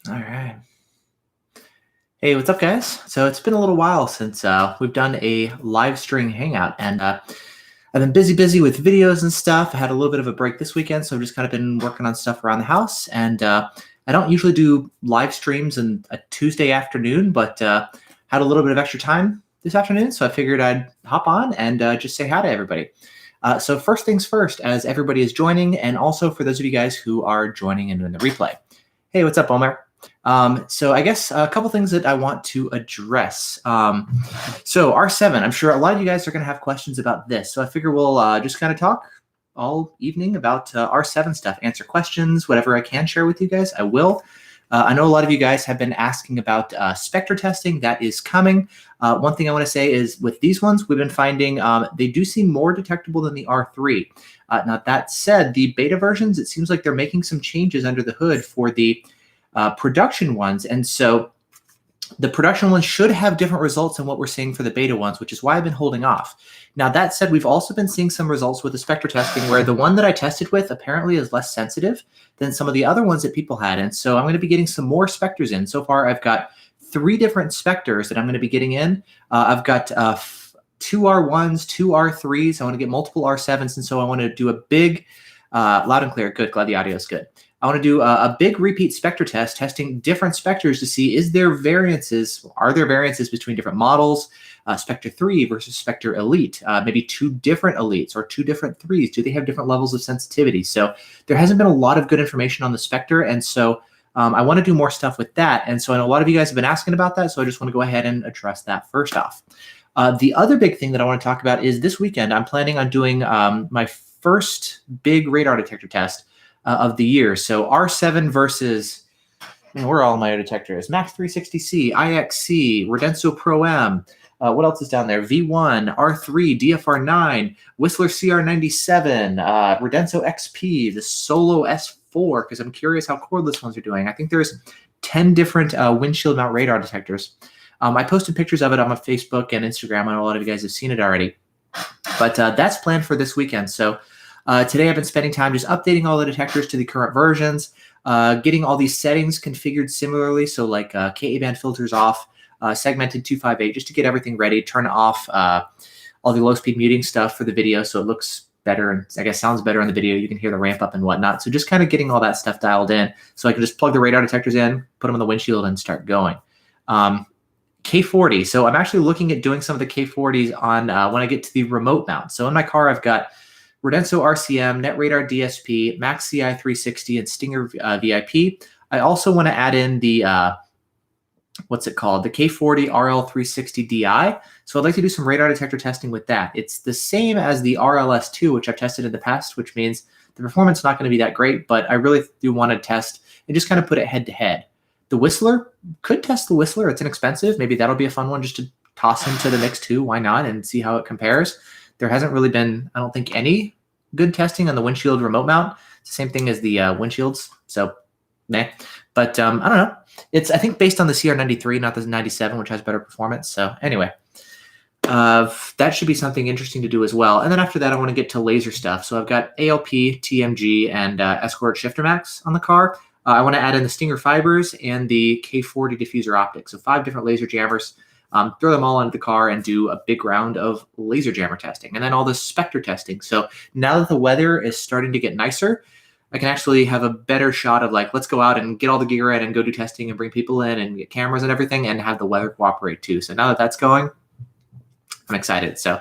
All right. Hey, what's up, guys? So it's been a little while since we've done a live stream hangout, and I've been busy with videos and stuff. I had a little bit of a break this weekend, so I've just kind of been working on stuff around the house. And I don't usually do live streams on a Tuesday afternoon, but had a little bit of extra time this afternoon, so I figured I'd hop on and just say hi to everybody. So first things first, as everybody is joining, and also for those of you guys who are joining in the replay. Hey, what's up, Omer? So I guess a couple things that I want to address. So R7, I'm sure a lot of you guys are going to have questions about this. So I figure we'll just kind of talk all evening about R7 stuff, answer questions, whatever I can share with you guys, I will. I know a lot of you guys have been asking about Spectre testing. That is coming. One thing I want to say is with these ones, we've been finding they do seem more detectable than the R3. Now, that said, the beta versions, it seems like they're making some changes under the hood for the production ones. And so the production ones should have different results than what we're seeing for the beta ones, which is why I've been holding off. Now, that said, we've also been seeing some results with the Spectre testing where the one that I tested with apparently is less sensitive than some of the other ones that people had. And so I'm going to be getting some more Spectres in. So far, I've got 3 different Spectres that I'm going to be getting in. I've got 2 R1s, 2 R3s. I want to get multiple R7s. And so I want to do a big, loud and clear. Good. Glad the audio is good. I want to do a big repeat Spectre test, testing different Spectres to see are there variances between different models, Spectre 3 versus Spectre Elite, maybe 2 different Elites or 2 different 3s. Do they have different levels of sensitivity? So there hasn't been a lot of good information on the Spectre, and so I want to do more stuff with that. And so I know a lot of you guys have been asking about that, so I just want to go ahead and address that first off. The other big thing that I want to talk about is this weekend I'm planning on doing my first big radar detector test of the year. So R7 versus, where are all my detectors? Max 360C, IXC, Redenso Pro M. What else is down there? V1, R3, DFR9, Whistler CR97, Redenso XP, the Solo S4, because I'm curious how cordless ones are doing. I think there's 10 different windshield mount radar detectors. I posted pictures of it on my Facebook and Instagram. I know a lot of you guys have seen it already. But that's planned for this weekend. So today I've been spending time just updating all the detectors to the current versions, getting all these settings configured similarly. So like KA band filters off, segmented 258, just to get everything ready, turn off all the low speed muting stuff for the video so it looks better and I guess sounds better on the video. You can hear the ramp up and whatnot. So just kind of getting all that stuff dialed in so I can just plug the radar detectors in, put them on the windshield and start going. K40. So I'm actually looking at doing some of the K40s on when I get to the remote mount. So in my car, I've got Redenso RCM, NetRadar DSP, Max CI 360, and Stinger VIP. I also want to add in the, what's it called? The K40 RL 360 DI. So I'd like to do some radar detector testing with that. It's the same as the RLS2, which I've tested in the past, which means the performance is not going to be that great, but I really do want to test and just kind of put it head to head. The Whistler, could test the Whistler. It's inexpensive. Maybe that'll be a fun one just to toss into the mix too. Why not? And see how it compares. There hasn't really been, I don't think, any good testing on the windshield remote mount. It's the same thing as the windshields. So, meh. But I don't know. It's, I think, based on the CR93, not the 97, which has better performance. So anyway, that should be something interesting to do as well. And then after that, I want to get to laser stuff. So I've got ALP, TMG, and Escort Shifter Max on the car. I want to add in the Stinger fibers and the K40 diffuser optics. So 5 different laser jammers. Throw them all into the car and do a big round of laser jammer testing. And then all the Spectre testing. So now that the weather is starting to get nicer, I can actually have a better shot of like, let's go out and get all the gear in and go do testing and bring people in and get cameras and everything and have the weather cooperate too. So now that that's going, I'm excited. So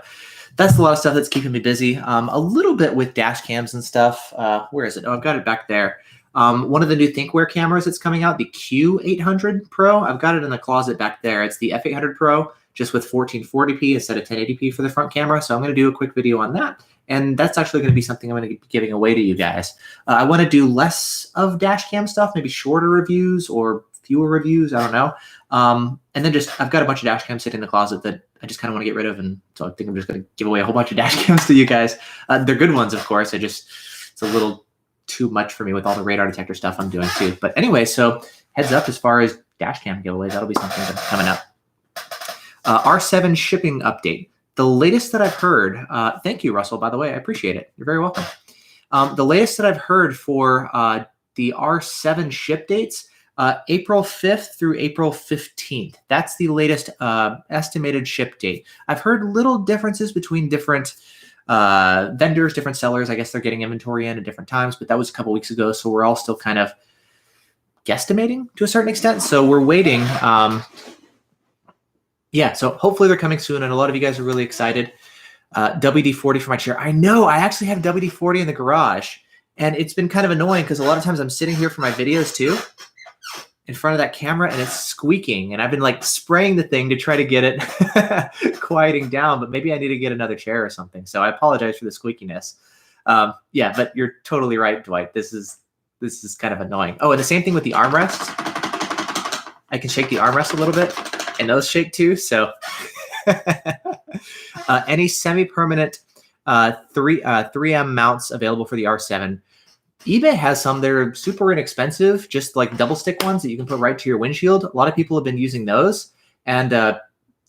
that's a lot of stuff that's keeping me busy. A little bit with dash cams and stuff. Where is it? Oh, I've got it back there. One of the new ThinkWare cameras that's coming out, the Q800 Pro, I've got it in the closet back there. It's the F800 Pro, just with 1440p instead of 1080p for the front camera. So I'm going to do a quick video on that. And that's actually going to be something I'm going to be giving away to you guys. I want to do less of dash cam stuff, maybe shorter reviews or fewer reviews. I don't know. And then just, I've got a bunch of dash cams sitting in the closet that I just kind of want to get rid of. And so I think I'm just going to give away a whole bunch of dash cams to you guys. They're good ones, of course. It's a little too much for me with all the radar detector stuff I'm doing too. But anyway, so heads up as far as dash cam giveaways, that'll be something that's coming up. R7 shipping update. The latest that I've heard, thank you, Russell, by the way, I appreciate it. You're very welcome. The latest that I've heard for the R7 ship dates, April 5th through April 15th. That's the latest estimated ship date. I've heard little differences between different vendors, different sellers. I guess they're getting inventory in at different times, but that was a couple weeks ago. So we're all still kind of guesstimating to a certain extent. So we're waiting. Yeah, so hopefully they're coming soon. And a lot of you guys are really excited. WD-40 for my chair. I know, I actually have WD-40 in the garage. And it's been kind of annoying because a lot of times I'm sitting here for my videos too, in front of that camera, and it's squeaking. And I've been like spraying the thing to try to get it quieting down, but maybe I need to get another chair or something. So I apologize for the squeakiness. Yeah, but you're totally right, Dwight. This is kind of annoying. Oh, and the same thing with the armrests. I can shake the armrest a little bit, and those shake too. So any semi-permanent 3M mounts available for the R7. eBay has some. They're super inexpensive, just like double stick ones that you can put right to your windshield. A lot of people have been using those. And the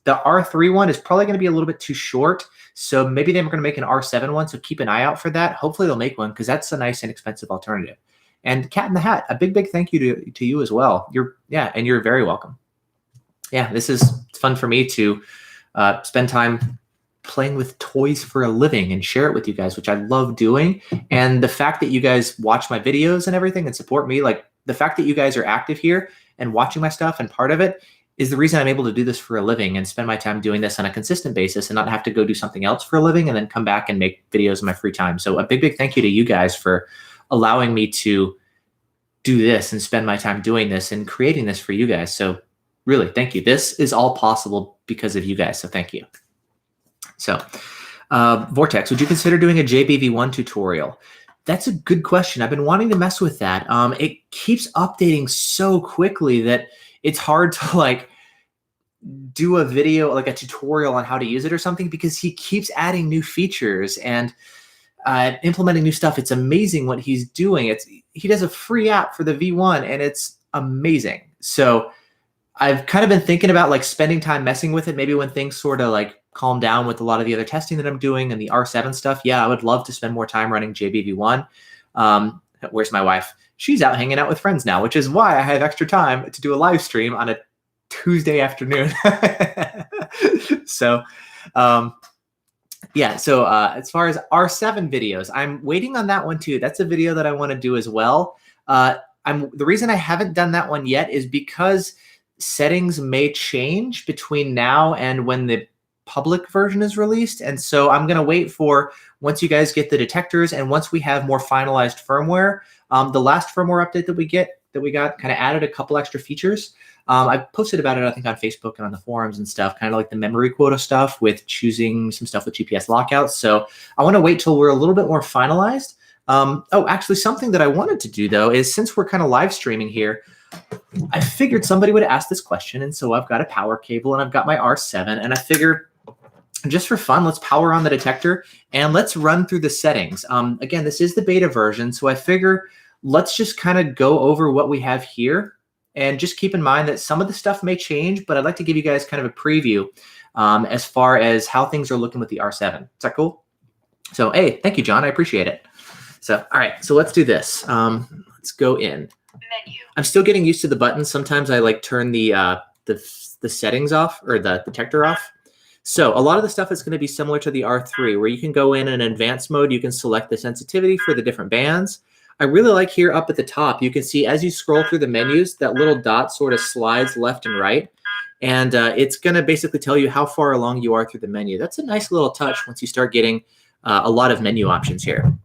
R3 one is probably going to be a little bit too short. So maybe they're going to make an R7 one. So keep an eye out for that. Hopefully they'll make one because that's a nice inexpensive alternative. And Cat in the Hat, a big thank you to you as well. And you're very welcome. Yeah, this is fun for me to spend time playing with toys for a living and share it with you guys, which I love doing. And the fact that you guys watch my videos and everything and support me, like the fact that you guys are active here and watching my stuff and part of it is the reason I'm able to do this for a living and spend my time doing this on a consistent basis and not have to go do something else for a living and then come back and make videos in my free time. So a big thank you to you guys for allowing me to do this and spend my time doing this and creating this for you guys. So really, thank you. This is all possible because of you guys. So thank you. So Vortex, would you consider doing a JBV1 tutorial? That's a good question. I've been wanting to mess with that. It keeps updating so quickly that it's hard to like do a video, like a tutorial on how to use it or something, because he keeps adding new features and implementing new stuff. It's amazing what he's doing. He does a free app for the V1 and it's amazing. So I've kind of been thinking about like spending time messing with it. Maybe when things sort of like calm down with a lot of the other testing that I'm doing and the R7 stuff. Yeah, I would love to spend more time running JBV1. Where's my wife? She's out hanging out with friends now, which is why I have extra time to do a live stream on a Tuesday afternoon. So, yeah. So as far as R7 videos, I'm waiting on that one too. That's a video that I want to do as well. The reason I haven't done that one yet is because settings may change between now and when the public version is released. And so I'm going to wait for once you guys get the detectors and once we have more finalized firmware. The last firmware update that we got kind of added a couple extra features. I posted about it, I think, on Facebook and on the forums and stuff, kind of like the memory quota stuff with choosing some stuff with GPS lockouts. So I want to wait till we're a little bit more finalized. Actually, something that I wanted to do, though, is since we're kind of live streaming here, I figured somebody would ask this question. And so I've got a power cable and I've got my R7. And I figure just for fun, let's power on the detector and let's run through the settings. Again, this is the beta version. So I figure let's just kind of go over what we have here. And just keep in mind that some of the stuff may change, but I'd like to give you guys kind of a preview as far as how things are looking with the R7. Is that cool? So, hey, thank you, John. I appreciate it. So, all right, so let's do this. Let's go in. Menu. I'm still getting used to the buttons. Sometimes I like turn the settings off or the detector off. So a lot of the stuff is going to be similar to the R3, where you can go in advanced mode. You can select the sensitivity for the different bands. I really like here up at the top, you can see as you scroll through the menus, that little dot sort of slides left and right. And it's going to basically tell you how far along you are through the menu. That's a nice little touch once you start getting a lot of menu options here.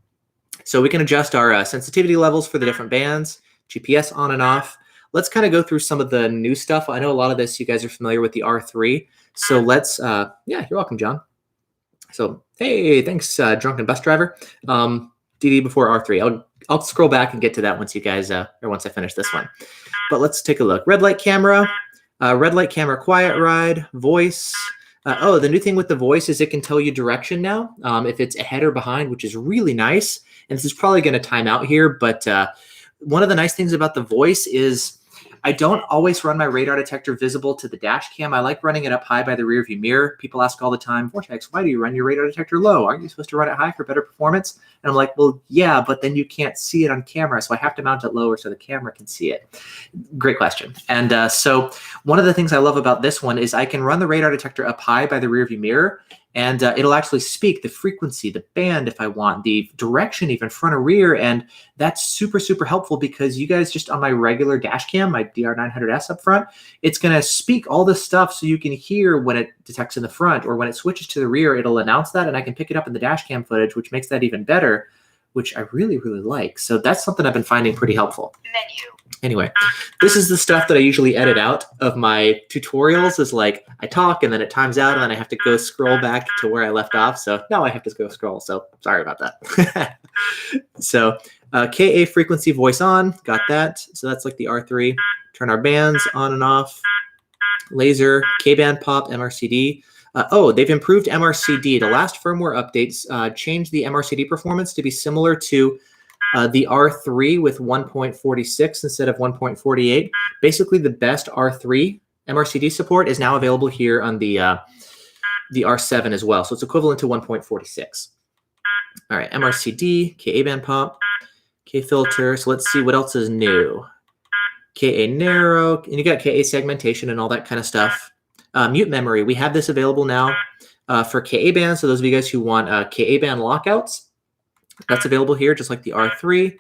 So we can adjust our sensitivity levels for the different bands, GPS on and off. Let's kind of go through some of the new stuff. I know a lot of this you guys are familiar with the R3. So let's, yeah, you're welcome, John. So, hey, thanks, Drunken Bus Driver. DD before R3. I'll scroll back and get to that once you guys, or once I finish this one. But let's take a look. Red light camera quiet ride, voice. The new thing with the voice is it can tell you direction now, if it's ahead or behind, which is really nice. And this is probably going to time out here, but one of the nice things about the voice is I don't always run my radar detector visible to the dash cam. I like running it up high by the rear view mirror. People ask all the time, Vortex, why do you run your radar detector low? Aren't you supposed to run it high for better performance? And I'm like, well, yeah, but then you can't see it on camera. So I have to mount it lower so the camera can see it. Great question. And so one of the things I love about this one is I can run the radar detector up high by the rear view mirror, and it'll actually speak the frequency, the band if I want, the direction, even front or rear. And that's super, super helpful because you guys just on my regular dash cam, my DR900S up front, it's going to speak all this stuff so you can hear when it detects in the front, or when it switches to the rear, it'll announce that, and I can pick it up in the dash cam footage, which makes that even better, which I really, really like. So that's something I've been finding pretty helpful. Menu. Anyway, this is the stuff that I usually edit out of my tutorials, is like I talk and then it times out and then I have to go scroll back to where I left off. So now I have to go scroll. So sorry about that. So KA frequency voice on, got that. So that's like the R3. Turn our bands on and off. Laser, K-band pop, MRCD. Oh, they've improved MRCD. The last firmware updates changed the MRCD performance to be similar to the R3 with 1.46 instead of 1.48. Basically, the best R3 MRCD support is now available here on the R7 as well. So it's equivalent to 1.46. All right, MRCD, KA band pop, K filter. So let's see what else is new. KA narrow, and you got KA segmentation and all that kind of stuff. Mute memory, we have this available now for KA band. So those of you guys who want KA band lockouts, that's available here, just like the R3.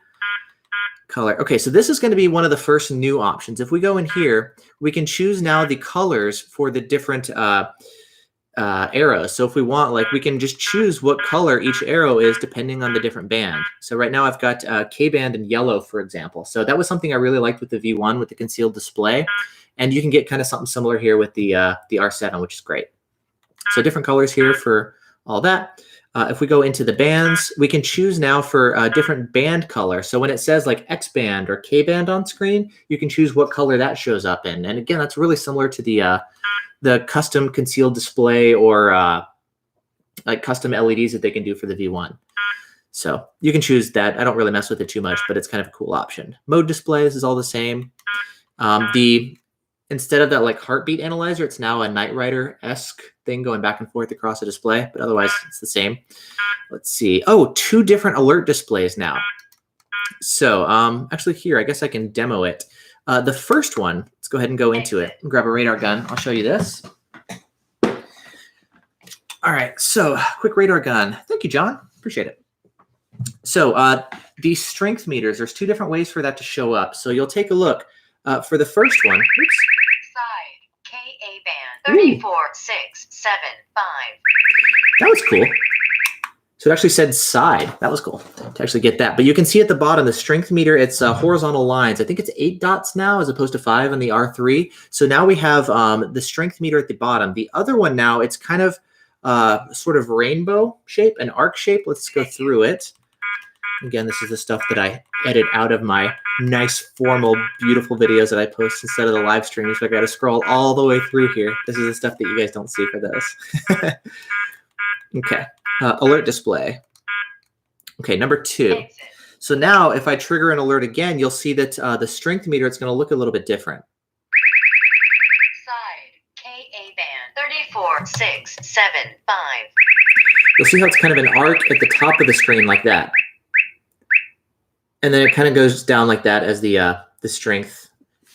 Color. Okay, so this is going to be one of the first new options. If we go in here, we can choose now the colors for the different arrows. So if we want, like, we can just choose what color each arrow is depending on the different band. So right now I've got K-band in yellow, for example. So that was something I really liked with the V1 with the concealed display. And you can get kind of something similar here with the R7, which is great. So different colors here for all that. If we go into the bands, we can choose now for a different band color. So when it says like X band or K band on screen, you can choose what color that shows up in. And again, that's really similar to the custom concealed display or like custom LEDs that they can do for the V1. So you can choose that. I don't really mess with it too much, but it's kind of a cool option. Mode displays is all the same. Instead of that like heartbeat analyzer, it's now a Knight Rider-esque thing going back and forth across the display, but otherwise it's the same. Let's see. Oh, 2 different alert displays now. So actually here, I guess I can demo it. The first one, let's go ahead and go into it. Grab a radar gun. I'll show you this. All right, so quick radar gun. Thank you, John. Appreciate it. So the strength meters, there's 2 different ways for that to show up. So you'll take a look. For the first one, oops. Side, KA band, 34675. That was cool. So it actually said side. That was cool to actually get that. But you can see at the bottom, the strength meter, it's horizontal lines. I think it's 8 dots now as opposed to 5 on the R3. So now we have the strength meter at the bottom. The other one now, it's kind of sort of rainbow shape, an arc shape. Let's go through it. Again, this is the stuff that I edit out of my nice, formal, beautiful videos that I post instead of the live stream. So I got to scroll all the way through here. This is the stuff that you guys don't see for this. Okay, alert display. Okay, number 2. So now if I trigger an alert again, you'll see that the strength meter, it's going to look a little bit different. Side, KA band, 34675. You'll see how it's kind of an arc at the top of the screen like that. And then it kind of goes down like that as the strength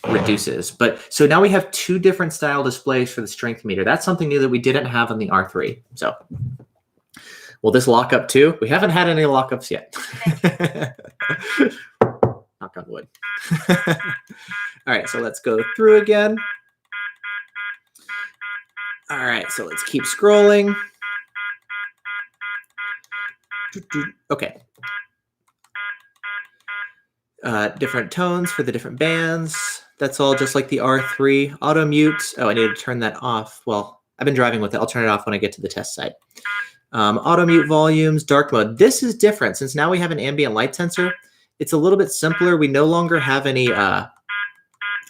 reduces. But so now we have 2 different style displays for the strength meter. That's something new that we didn't have on the R3. So will this lock up too? We haven't had any lockups yet. Knock on wood. All right, so let's go through again. All right, so let's keep scrolling. Okay. Different tones for the different bands. That's all just like the R3. Auto mute. Oh, I need to turn that off. Well, I've been driving with it. I'll turn it off when I get to the test site. Auto mute volumes, dark mode. This is different since now we have an ambient light sensor. It's a little bit simpler. We no longer have any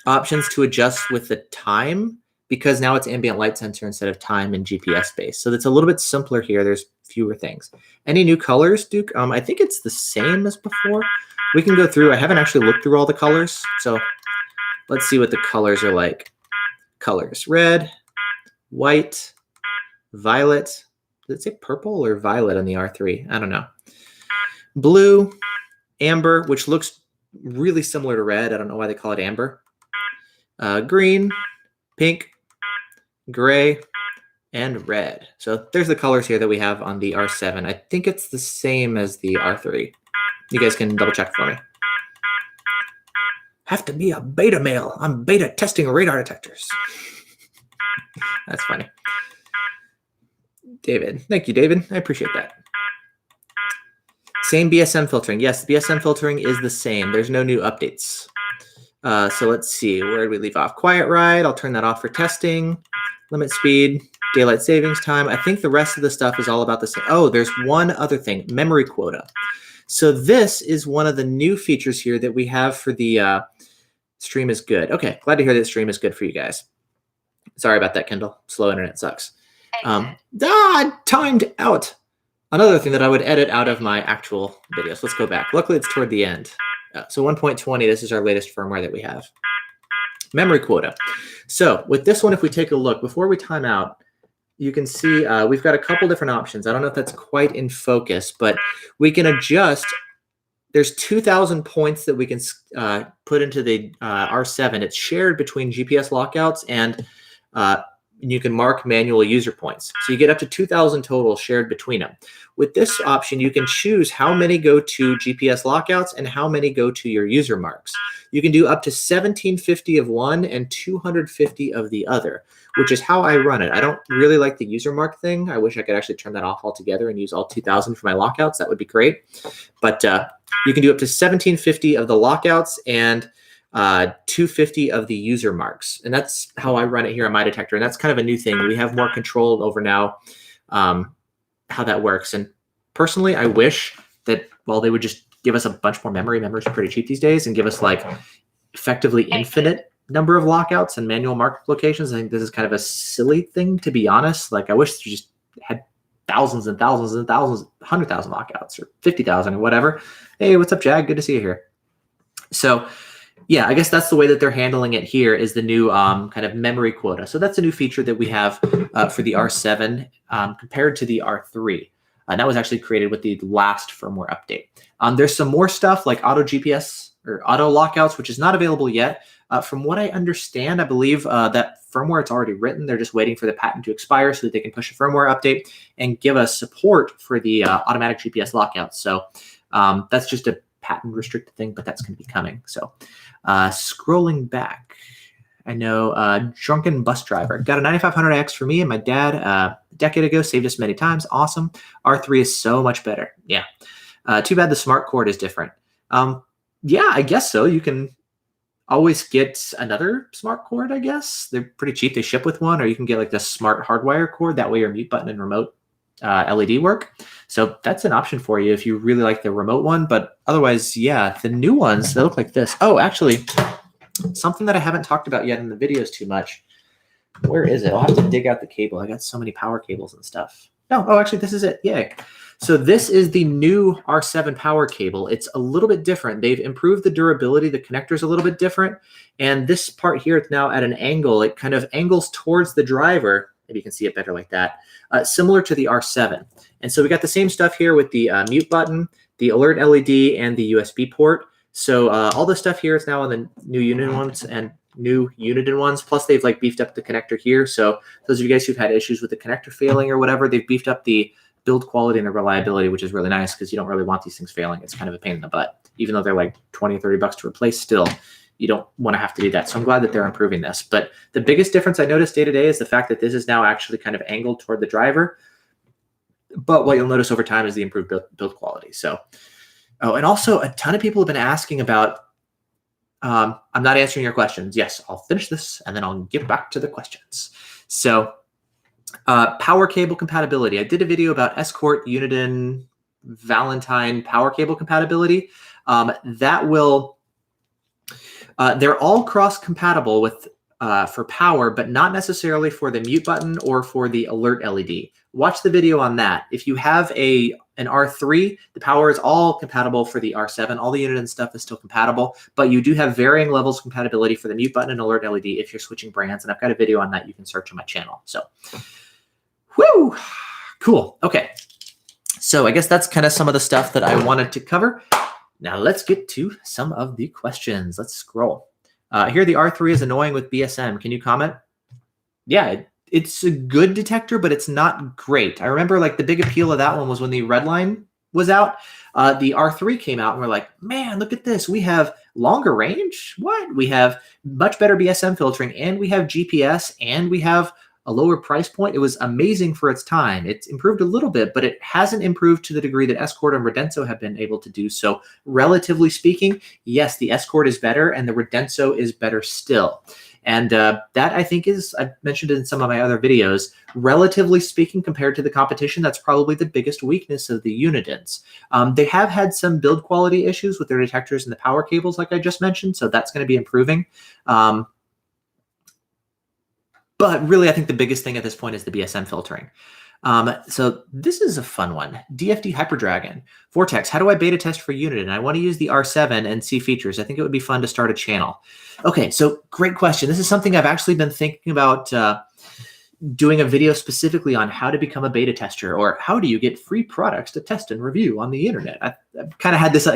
options to adjust with the time because now it's ambient light sensor instead of time and GPS based. So it's a little bit simpler here. There's fewer things. Any new colors, Duke? I think it's the same as before. We can go through. I haven't actually looked through all the colors, so Let's see what the colors are like. Colors: red, white, violet. Does it say purple or violet on the R3? I don't know. Blue, amber, which looks really similar to red. I don't know why they call it amber. Green, pink, gray, and red. So there's the colors here that we have on the R7. I think it's the same as the R3. You guys can double check for me. Have to be a beta male. I'm beta testing radar detectors. That's funny. David. Thank you, David. I appreciate that. Same BSM filtering. Yes, the BSM filtering is the same. There's no new updates. So let's see. Where did we leave off? Quiet ride. I'll turn that off for testing. Limit speed. Daylight savings time. I think the rest of the stuff is all about the same. Oh, there's one other thing. Memory quota. So this is one of the new features here that we have for the stream is good. Okay, glad to hear that stream is good for you guys. Sorry about that, Kendall. Slow internet sucks. Timed out. Another thing that I would edit out of my actual videos. Let's go back. Luckily, it's toward the end. So 1.20, this is our latest firmware that we have. Memory quota. So with this one, if we take a look, before we time out, you can see we've got a couple different options. I don't know if that's quite in focus, but we can adjust. There's 2,000 points that we can put into the R7. It's shared between GPS lockouts, and you can mark manual user points. So you get up to 2,000 total shared between them. With this option, you can choose how many go to GPS lockouts and how many go to your user marks. You can do up to 1,750 of one and 250 of the other, which is how I run it. I don't really like the user mark thing. I wish I could actually turn that off altogether and use all 2,000 for my lockouts. That would be great. But you can do up to 1,750 of the lockouts and 250 of the user marks. And that's how I run it here on my detector. And that's kind of a new thing. We have more control over now how that works. And personally, I wish that, well, they would just give us a bunch more memory. Memory's pretty cheap these days, and give us like effectively infinite number of lockouts and manual mark locations. I think this is kind of a silly thing, to be honest. Like, I wish you just had thousands and thousands and thousands, 100,000 lockouts or 50,000 or whatever. Hey, what's up, Jag? Good to see you here. So yeah, I guess that's the way that they're handling it here, is the new kind of memory quota. So that's a new feature that we have for the R7 compared to the R3. And that was actually created with the last firmware update. There's some more stuff like auto GPS or auto lockouts, which is not available yet. From what I understand, I believe that firmware, it's already written. They're just waiting for the patent to expire so that they can push a firmware update and give us support for the automatic GPS lockouts. So that's just a patent restricted thing, but that's going to be coming. So scrolling back, I know Drunken Bus Driver got a 9500X for me and my dad a decade ago, saved us many times. Awesome. R3 is so much better. Yeah. Too bad the smart cord is different. Yeah, I guess so. You can always get another smart cord, I guess. They're pretty cheap. They ship with one, or you can get like the smart hardwire cord. That way your mute button and remote LED work. So that's an option for you if you really like the remote one. But otherwise, yeah, the new ones, they look like this. Oh, actually, something that I haven't talked about yet in the videos too much. Where is it? I'll have to dig out the cable. I got so many power cables and stuff. No, oh, actually, this is it. Yay. So this is the new R7 power cable. It's a little bit different. They've improved the durability. The connector's a little bit different. And this part here, it's now at an angle. It kind of angles towards the driver. Maybe you can see it better like that. Similar to the R7. And so we got the same stuff here with the mute button, the alert LED, and the USB port. So all the stuff here is now on the new Uniden ones and new Uniden ones. Plus, they've like beefed up the connector here. So those of you guys who've had issues with the connector failing or whatever, they've beefed up the build quality and the reliability, which is really nice because you don't really want these things failing. It's kind of a pain in the butt. Even though they're like 20 or 30 bucks to replace, still, you don't want to have to do that. So I'm glad that they're improving this. But the biggest difference I noticed day to day is the fact that this is now actually kind of angled toward the driver. But what you'll notice over time is the improved build quality. So, oh, and also a ton of people have been asking about, I'm not answering your questions. Yes, I'll finish this and then I'll get back to the questions. So power cable compatibility. I did a video about Escort, Uniden, Valentine power cable compatibility. That will, they're all cross compatible with for power, but not necessarily for the mute button or for the alert LED. Watch the video on that. If you have an R3, the power is all compatible for the R7. All the Uniden stuff is still compatible, but you do have varying levels of compatibility for the mute button and alert LED if you're switching brands. And I've got a video on that you can search on my channel. So, whoo, cool. Okay. So I guess that's kind of some of the stuff that I wanted to cover. Now let's get to some of the questions. Let's scroll. Here, the R3 is annoying with BSM. Can you comment? Yeah, it's a good detector, but it's not great. I remember like the big appeal of that one was when the red line was out. The R3 came out and we're like, man, look at this. We have longer range. What? We have much better BSM filtering, and we have GPS, and we have a lower price point. It was amazing for its time. It's improved a little bit, but it hasn't improved to the degree that Escort and Redenso have been able to do. So relatively speaking, yes, the Escort is better and the Redenso is better still. And that I think is, I've mentioned it in some of my other videos, relatively speaking, compared to the competition, that's probably the biggest weakness of the Unidens. They have had some build quality issues with their detectors and the power cables, like I just mentioned, so that's going to be improving. But really, I think the biggest thing at this point is the BSM filtering. So this is a fun one. DFD Hyperdragon. Vortex, how do I beta test for Uniden? I want to use the R7 and see features. I think it would be fun to start a channel. Okay, so great question. This is something I've actually been thinking about doing a video specifically on how to become a beta tester, or how do you get free products to test and review on the internet. I've kind of had this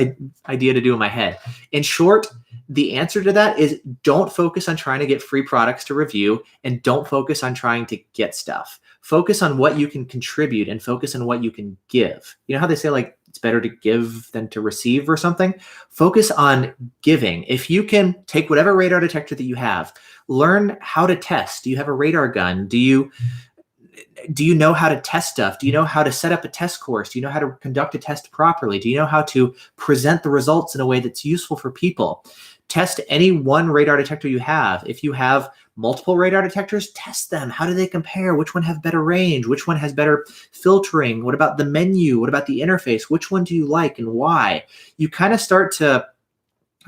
idea to do in my head. In short, the answer to that is don't focus on trying to get free products to review, and don't focus on trying to get stuff. Focus on what you can contribute and focus on what you can give. You know how they say like it's better to give than to receive or something? Focus on giving. If you can take whatever radar detector that you have, learn how to test. Do you have a radar gun? Do you know how to test stuff? Do you know how to set up a test course? Do you know how to conduct a test properly? Do you know how to present the results in a way that's useful for people? Test any one radar detector you have. If you have multiple radar detectors, test them. How do they compare? Which one has better range? Which one has better filtering? What about the menu? What about the interface? Which one do you like and why? You kind of start to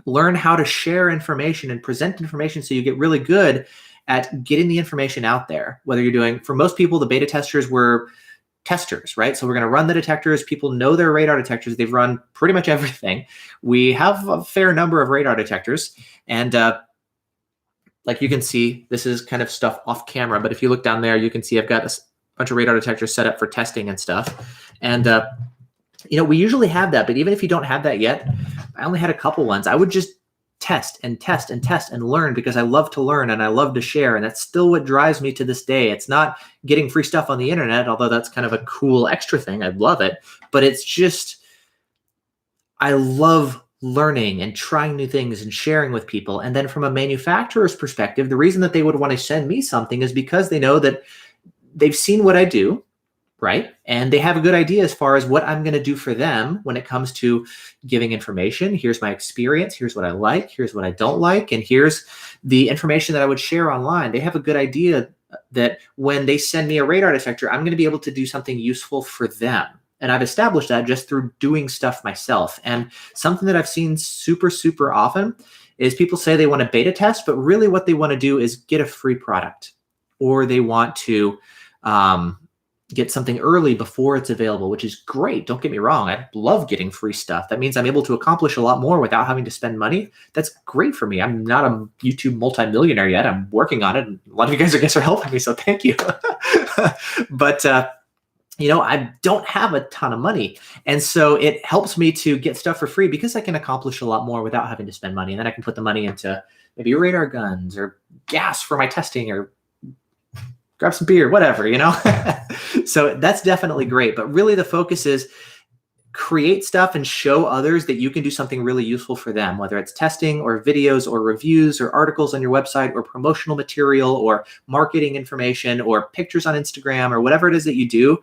learn how to share information and present information, so you get really good at getting the information out there. Whether you're doing, for most people, the beta testers were testers, right? So we're going to run the detectors. People know their radar detectors. They've run pretty much everything. We have a fair number of radar detectors. And like you can see, this is kind of stuff off camera, but if you look down there, you can see I've got a bunch of radar detectors set up for testing and stuff. And you know, we usually have that, but even if you don't have that yet, I only had a couple ones. I would just test and test and test and learn, because I love to learn and I love to share. And that's still what drives me to this day. It's not getting free stuff on the internet, although that's kind of a cool extra thing. I love it. But it's just, I love learning and trying new things and sharing with people. And then from a manufacturer's perspective, the reason that they would want to send me something is because they know that they've seen what I do, right? And they have a good idea as far as what I'm going to do for them when it comes to giving information. Here's my experience. Here's what I like. Here's what I don't like. And here's the information that I would share online. They have a good idea that when they send me a radar detector, I'm going to be able to do something useful for them. And I've established that just through doing stuff myself. And something that I've seen super, super often is people say they want to beta test, but really what they want to do is get a free product, or they want to get something early before it's available, which is great. Don't get me wrong. I love getting free stuff. That means I'm able to accomplish a lot more without having to spend money. That's great for me. I'm not a YouTube multimillionaire yet. I'm working on it. And a lot of you guys, I guess, are helping me. So thank you. But, you know, I don't have a ton of money. And so it helps me to get stuff for free because I can accomplish a lot more without having to spend money. And then I can put the money into maybe radar guns or gas for my testing, or grab some beer, whatever, you know? So that's definitely great. But really the focus is create stuff and show others that you can do something really useful for them, whether it's testing or videos or reviews or articles on your website or promotional material or marketing information or pictures on Instagram or whatever it is that you do.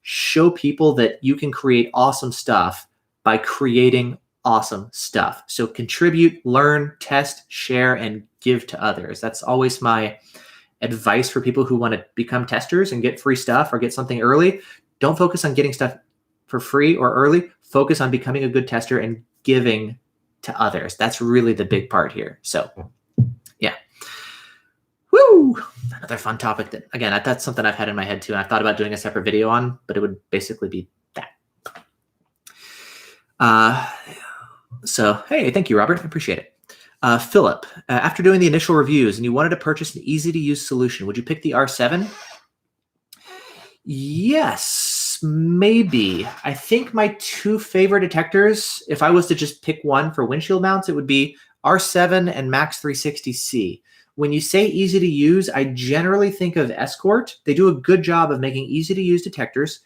Show people that you can create awesome stuff by creating awesome stuff. So contribute, learn, test, share, and give to others. That's always my advice for people who want to become testers and get free stuff or get something early. Don't focus on getting stuff for free or early. Focus on becoming a good tester and giving to others. That's really the big part here. So yeah. another fun topic that, again, that's something I've had in my head too, and I thought about doing a separate video on, but it would basically be that. So, hey, thank you, Robert. I appreciate it. Philip, after doing the initial reviews and you wanted to purchase an easy-to-use solution, would you pick the R7? Yes, maybe. I think my two favorite detectors, if I was to just pick one for windshield mounts, it would be R7 and Max 360C. When you say easy to use, I generally think of Escort. They do a good job of making easy to use detectors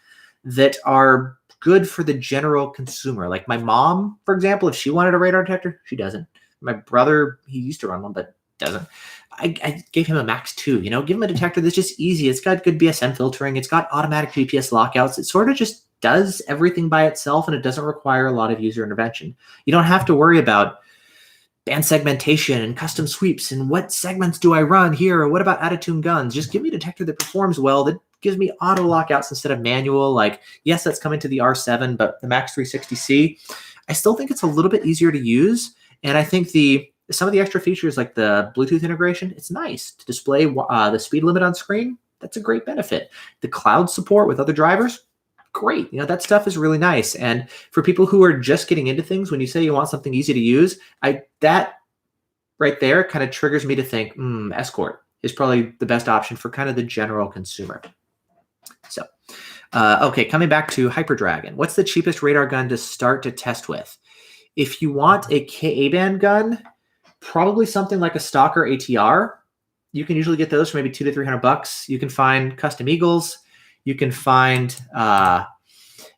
that are good for the general consumer. Like my mom, for example, if she wanted a radar detector, she doesn't. My brother, he used to run one, but doesn't. I gave him a Max 2, give him a detector that's just easy. It's got good BSM filtering. It's got automatic GPS lockouts. It sort of just does everything by itself, and it doesn't require a lot of user intervention. You don't have to worry about band segmentation and custom sweeps and what segments do I run here, or what about out-of-tune guns? Just give me a detector that performs well, that gives me auto lockouts instead of manual. Like, yes, that's coming to the R7, but the Max 360C, I still think it's a little bit easier to use. And I think some of the extra features like the Bluetooth integration, it's nice to display the speed limit on screen. That's a great benefit. The cloud support with other drivers, great. That stuff is really nice. And for people who are just getting into things, when you say you want something easy to use, that right there kind of triggers me to think, Escort is probably the best option for kind of the general consumer. So, okay, coming back to Hyper Dragon. What's the cheapest radar gun to start to test with? If you want a Ka-band gun, probably something like a Stalker ATR. You can usually get those for maybe $200 to $300. You can find custom Eagles. You can find, at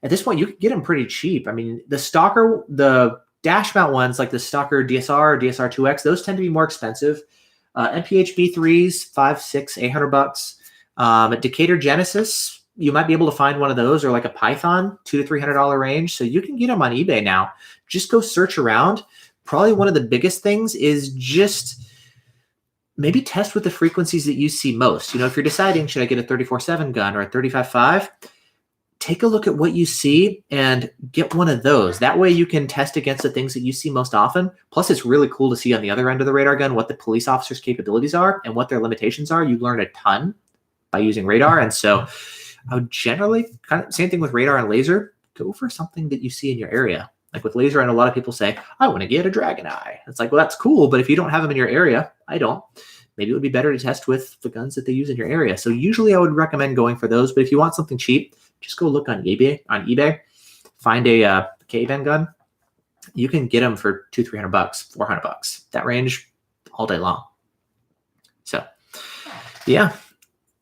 this point, you can get them pretty cheap. I mean, the Stalker, the dash mount ones like the Stalker DSR or DSR2X, those tend to be more expensive. MPH B3s, $500, $600, $800. Decatur Genesis, you might be able to find one of those, or like a Python, $200 to $300 range. So you can get them on eBay now. Just go search around. Probably one of the biggest things is just maybe test with the frequencies that you see most. If you're deciding, should I get a 34.7 gun or a 35.5, take a look at what you see and get one of those. That way you can test against the things that you see most often. Plus, it's really cool to see on the other end of the radar gun what the police officer's capabilities are and what their limitations are. You learn a ton by using radar. And so I would generally, kind of same thing with radar and laser, go for something that you see in your area. Like with laser, and a lot of people say, I want to get a Dragon Eye. It's like, well, that's cool, but if you don't have them in your area, I don't. Maybe it would be better to test with the guns that they use in your area. So usually I would recommend going for those, but if you want something cheap, just go look on eBay, find a Ka-band gun. You can get them for $200, $300, $400. That range all day long. So yeah,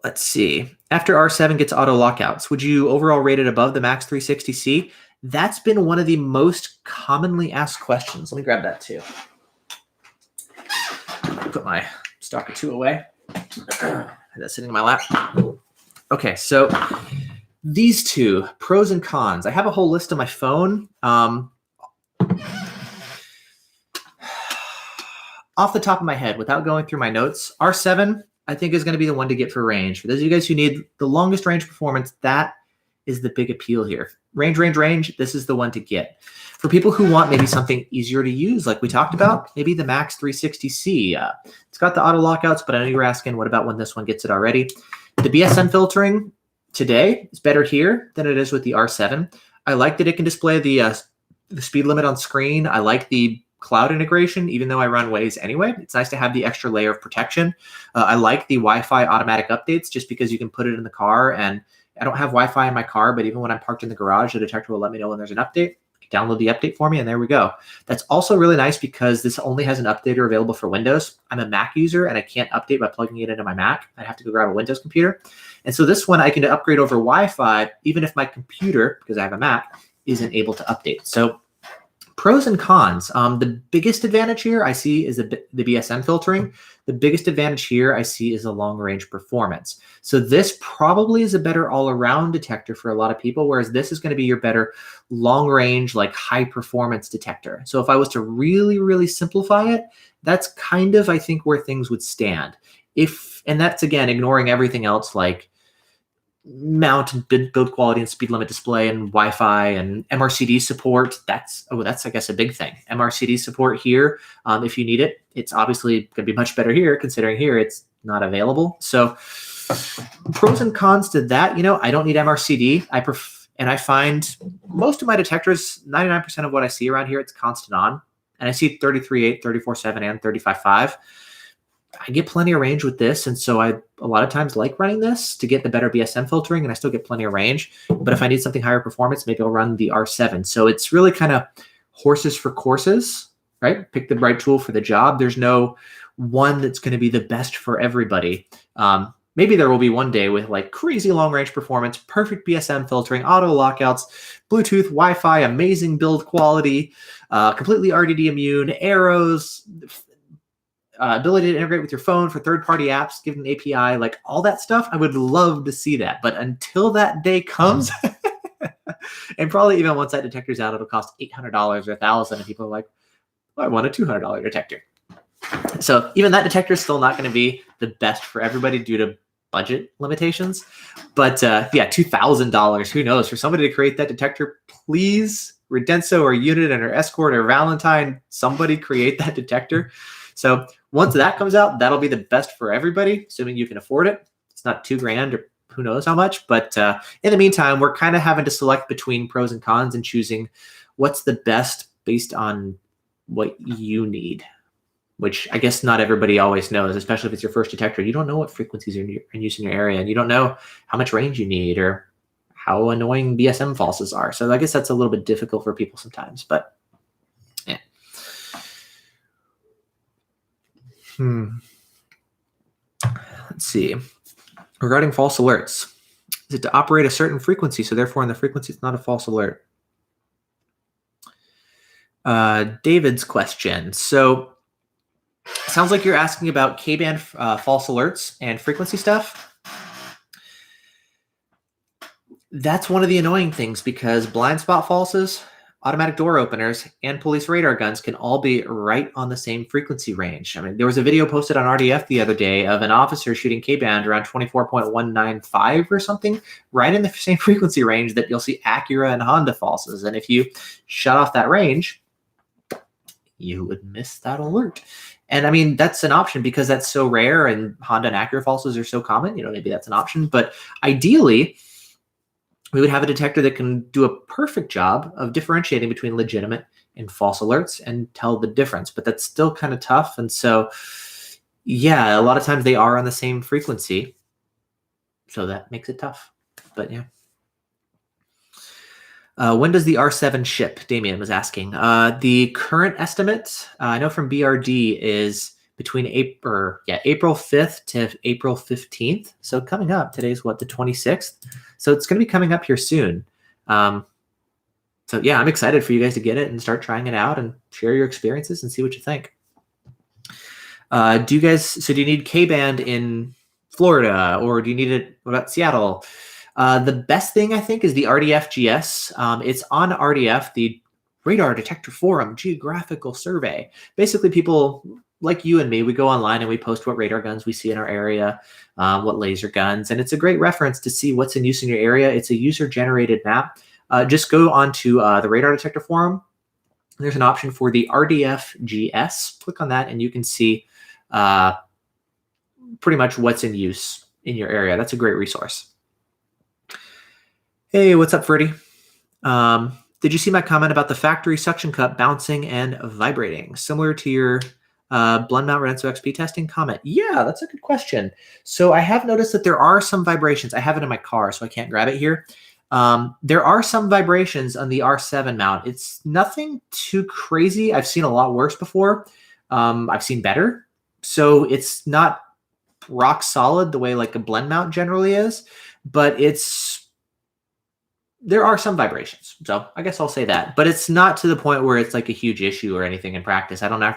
let's see. After R7 gets auto lockouts, would you overall rate it above the Max 360C? That's been one of the most commonly asked questions. Let me grab that too. Put my Stalker 2 away. That's sitting in my lap. Okay, so these two, pros and cons. I have a whole list on my phone. Off the top of my head, without going through my notes, R7, I think, is going to be the one to get for range. For those of you guys who need the longest range performance, that is the big appeal here. Range, this is the one to get. For people who want maybe something easier to use, like we talked about, maybe the Max 360C. It's got the auto lockouts, but I know you were asking, what about when this one gets it already? The BSM filtering today is better here than it is with the R7. I like that it can display the speed limit on screen. I like the cloud integration, even though I run Waze anyway. It's nice to have the extra layer of protection. I like the Wi-Fi automatic updates just because you can put it in the car, and I don't have Wi-Fi in my car, but even when I'm parked in the garage, the detector will let me know when there's an update. Download the update for me, and there we go. That's also really nice because this only has an updater available for Windows. I'm a Mac user, and I can't update by plugging it into my Mac. I have to go grab a Windows computer. And so this one, I can upgrade over Wi-Fi, even if my computer, because I have a Mac, isn't able to update. So pros and cons. The biggest advantage here I see is the BSM filtering. The biggest advantage here I see is the long-range performance. So this probably is a better all-around detector for a lot of people, whereas this is going to be your better long-range, like high-performance detector. So if I was to really, really simplify it, that's kind of, I think, where things would stand. And that's, again, ignoring everything else like mount and build quality and speed limit display and Wi-Fi and MRCD support. That's I guess a big thing. MRCD support here, if you need it, it's obviously going to be much better here, considering here it's not available. So pros and cons to that, I don't need MRCD. And I find most of my detectors, 99% of what I see around here, it's constant on. And I see 33.8, 34.7, and 35.5. I get plenty of range with this. And so I a lot of times like running this to get the better BSM filtering, and I still get plenty of range. But if I need something higher performance, maybe I'll run the R7. So it's really kind of horses for courses, right? Pick the right tool for the job. There's no one that's going to be the best for everybody. Maybe there will be one day with like crazy long range performance, perfect BSM filtering, auto lockouts, Bluetooth, Wi-Fi, amazing build quality, completely RTD immune, arrows, ability to integrate with your phone for third-party apps, give an API, like all that stuff. I would love to see that. But until that day comes, and probably even once that detector's out, it'll cost $800 or $1,000, and people are like, well, I want a $200 detector. So even that detector is still not going to be the best for everybody due to budget limitations. But yeah, $2,000, who knows? For somebody to create that detector, please, Redenso or Uniden or Escort or Valentine, somebody create that detector. So once that comes out, that'll be the best for everybody, assuming you can afford it. It's not $2,000 or who knows how much. But in the meantime, we're kind of having to select between pros and cons and choosing what's the best based on what you need, which I guess not everybody always knows, especially if it's your first detector. You don't know what frequencies are in use in your area, and you don't know how much range you need or how annoying BSM falses are. So I guess that's a little bit difficult for people sometimes, but yeah. Let's see. Regarding false alerts, is it to operate a certain frequency, so therefore in the frequency it's not a false alert? David's question. So sounds like you're asking about K-band false alerts and frequency stuff. That's one of the annoying things because blind spot falses, automatic door openers, and police radar guns can all be right on the same frequency range. I mean, there was a video posted on RDF the other day of an officer shooting K-band around 24.195 or something, right in the same frequency range that you'll see Acura and Honda falses. And if you shut off that range, you would miss that alert. And I mean, that's an option because that's so rare and Honda and Acura falses are so common, maybe that's an option. But ideally, we would have a detector that can do a perfect job of differentiating between legitimate and false alerts and tell the difference. But that's still kind of tough. And so, yeah, a lot of times they are on the same frequency. So that makes it tough. But yeah. When does the R7 ship? Damien was asking. The current estimate, I know from BRD, is between April 5th to April 15th. So coming up, today's what, the 26th? So it's going to be coming up here soon. So yeah, I'm excited for you guys to get it and start trying it out and share your experiences and see what you think. Do you need K-band in Florida, or do you need it, what about Seattle? The best thing, I think, is the RDF GS. It's on RDF, the Radar Detector Forum Geographical Survey. Basically, people like you and me, we go online and we post what radar guns we see in our area, what laser guns, and it's a great reference to see what's in use in your area. It's a user-generated map. Just go onto the Radar Detector Forum. There's an option for the RDF GS. Click on that, and you can see pretty much what's in use in your area. That's a great resource. Hey, what's up, Freddie? Did you see my comment about the factory suction cup bouncing and vibrating? Similar to your blend mount Redenso XP testing comment. Yeah, that's a good question. So I have noticed that there are some vibrations. I have it in my car, so I can't grab it here. There are some vibrations on the R7 mount. It's nothing too crazy. I've seen a lot worse before. I've seen better. So it's not rock solid the way like a blend mount generally is, but there are some vibrations. So I guess I'll say that, but it's not to the point where it's like a huge issue or anything in practice. I don't think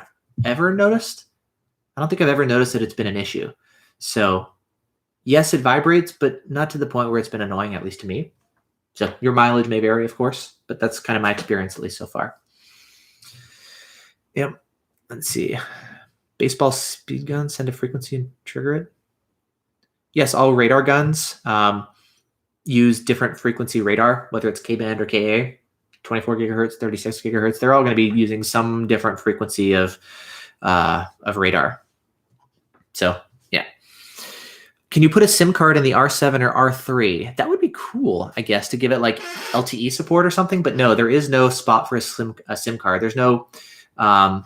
I've ever noticed that it's been an issue. So yes, it vibrates, but not to the point where it's been annoying, at least to me. So your mileage may vary, of course, but that's kind of my experience, at least so far. Yep. Let's see. Baseball speed guns send a frequency and trigger it. Yes, all radar guns use different frequency radar, whether it's K-band or KA, 24 gigahertz, 36 gigahertz. They're all going to be using some different frequency of radar. So yeah. Can you put a SIM card in the R7 or R3? That would be cool, I guess, to give it like LTE support or something. But no, there is no spot for a SIM card. There's no, yeah,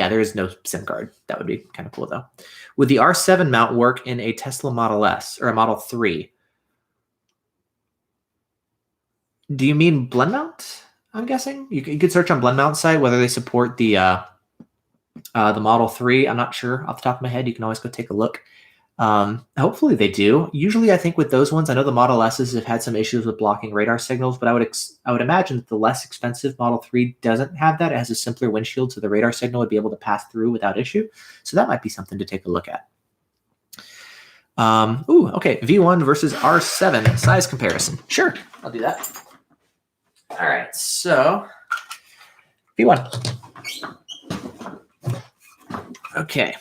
there is no SIM card. That would be kind of cool though. Would the R7 mount work in a Tesla Model S or a Model 3? Do you mean blend mount? I'm guessing you could search on blend mount site whether they support the Model 3. I'm not sure off the top of my head. You can always go take a look. Hopefully they do. Usually, I think with those ones, I know the Model S's have had some issues with blocking radar signals, but I would imagine that the less expensive Model 3 doesn't have that. It has a simpler windshield, so the radar signal would be able to pass through without issue. So that might be something to take a look at. Okay, V1 versus R7 size comparison. Sure, I'll do that. All right, so V1. Okay.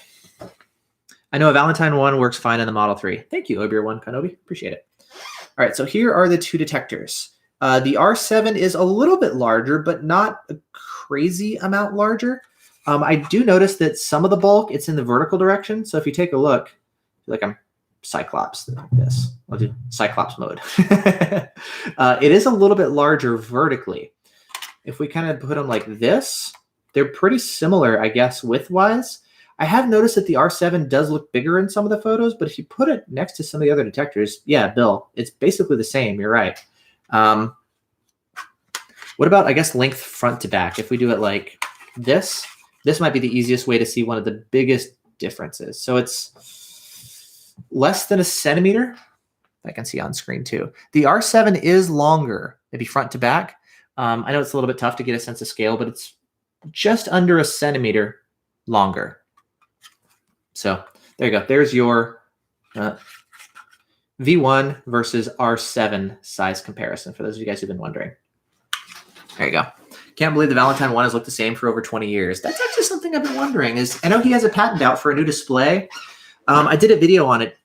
I know a Valentine 1 works fine in the Model 3. Thank you, Obeer1 Kenobi. Appreciate it. All right, so here are the two detectors. The R7 is a little bit larger, but not a crazy amount larger. I do notice that some of the bulk, it's in the vertical direction. So if you take a look, I feel like I'm Cyclops like this. I'll do Cyclops mode. It is a little bit larger vertically. If we kind of put them like this, they're pretty similar, I guess, width-wise. I have noticed that the R7 does look bigger in some of the photos, but if you put it next to some of the other detectors, yeah, Bill, it's basically the same. You're right. What about, I guess, length front to back? If we do it like this might be the easiest way to see one of the biggest differences. So it's less than a centimeter. I can see on screen too. The R7 is longer, maybe front to back. I know it's a little bit tough to get a sense of scale, but it's just under a centimeter longer. So there you go. There's your V1 versus R7 size comparison for those of you guys who've been wondering. There you go. Can't believe the Valentine 1 has looked the same for over 20 years. That's actually something I've been wondering. I know he has a patent out for a new display. I did a video on it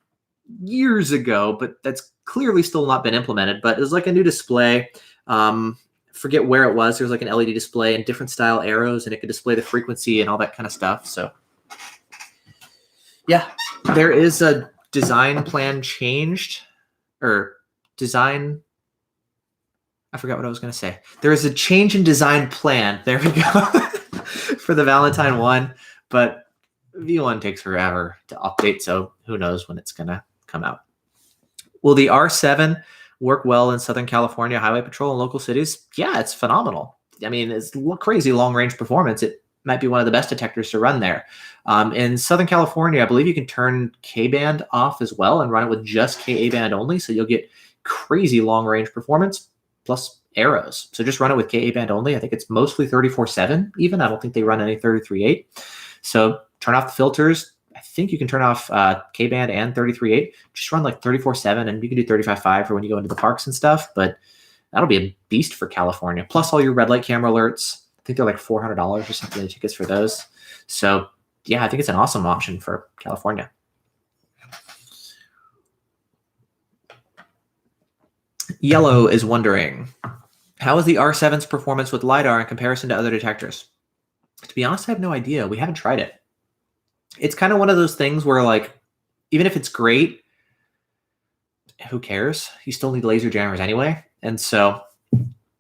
years ago, but that's clearly still not been implemented. But it was like a new display. Forget where it was. There was like an LED display and different style arrows, and it could display the frequency and all that kind of stuff. So yeah, there is a design plan changed, or design. I forgot what I was going to say. There is a change in design plan. There we go for the Valentine 1, but V1 takes forever to update. So who knows when it's going to come out. Will the R7 work well in Southern California highway patrol and local cities? Yeah, it's phenomenal. I mean, it's crazy long range performance. It might be one of the best detectors to run there. In Southern California, I believe you can turn K-band off as well and run it with just Ka-band only. So you'll get crazy long range performance plus arrows. So just run it with Ka-band only. I think it's mostly 34/7 even. I don't think they run any 33/8. So turn off the filters. I think you can turn off K-band and 33/8. Just run like 34/7, and you can do 35/5 for when you go into the parks and stuff. But that'll be a beast for California. Plus all your red light camera alerts. I think they're like $400 or something, the tickets for those. So yeah, I think it's an awesome option for California. Yellow is wondering, how is the R7's performance with LiDAR in comparison to other detectors? To be honest, I have no idea. We haven't tried it. It's kind of one of those things where, like, even if it's great, who cares? You still need laser jammers anyway. And so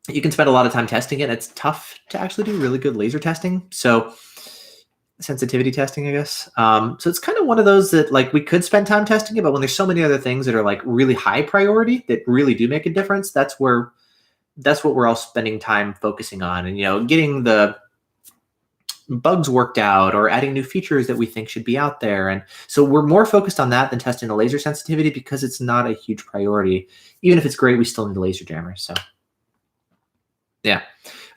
you can spend a lot of time testing it. It's tough to actually do really good laser testing. So sensitivity testing, I guess. So it's kind of one of those that, like, we could spend time testing it, but when there's so many other things that are like really high priority that really do make a difference, that's what we're all spending time focusing on. And, you know, getting the bugs worked out or adding new features that we think should be out there. And so we're more focused on that than testing the laser sensitivity because it's not a huge priority. Even if it's great, we still need a laser jammer. So yeah.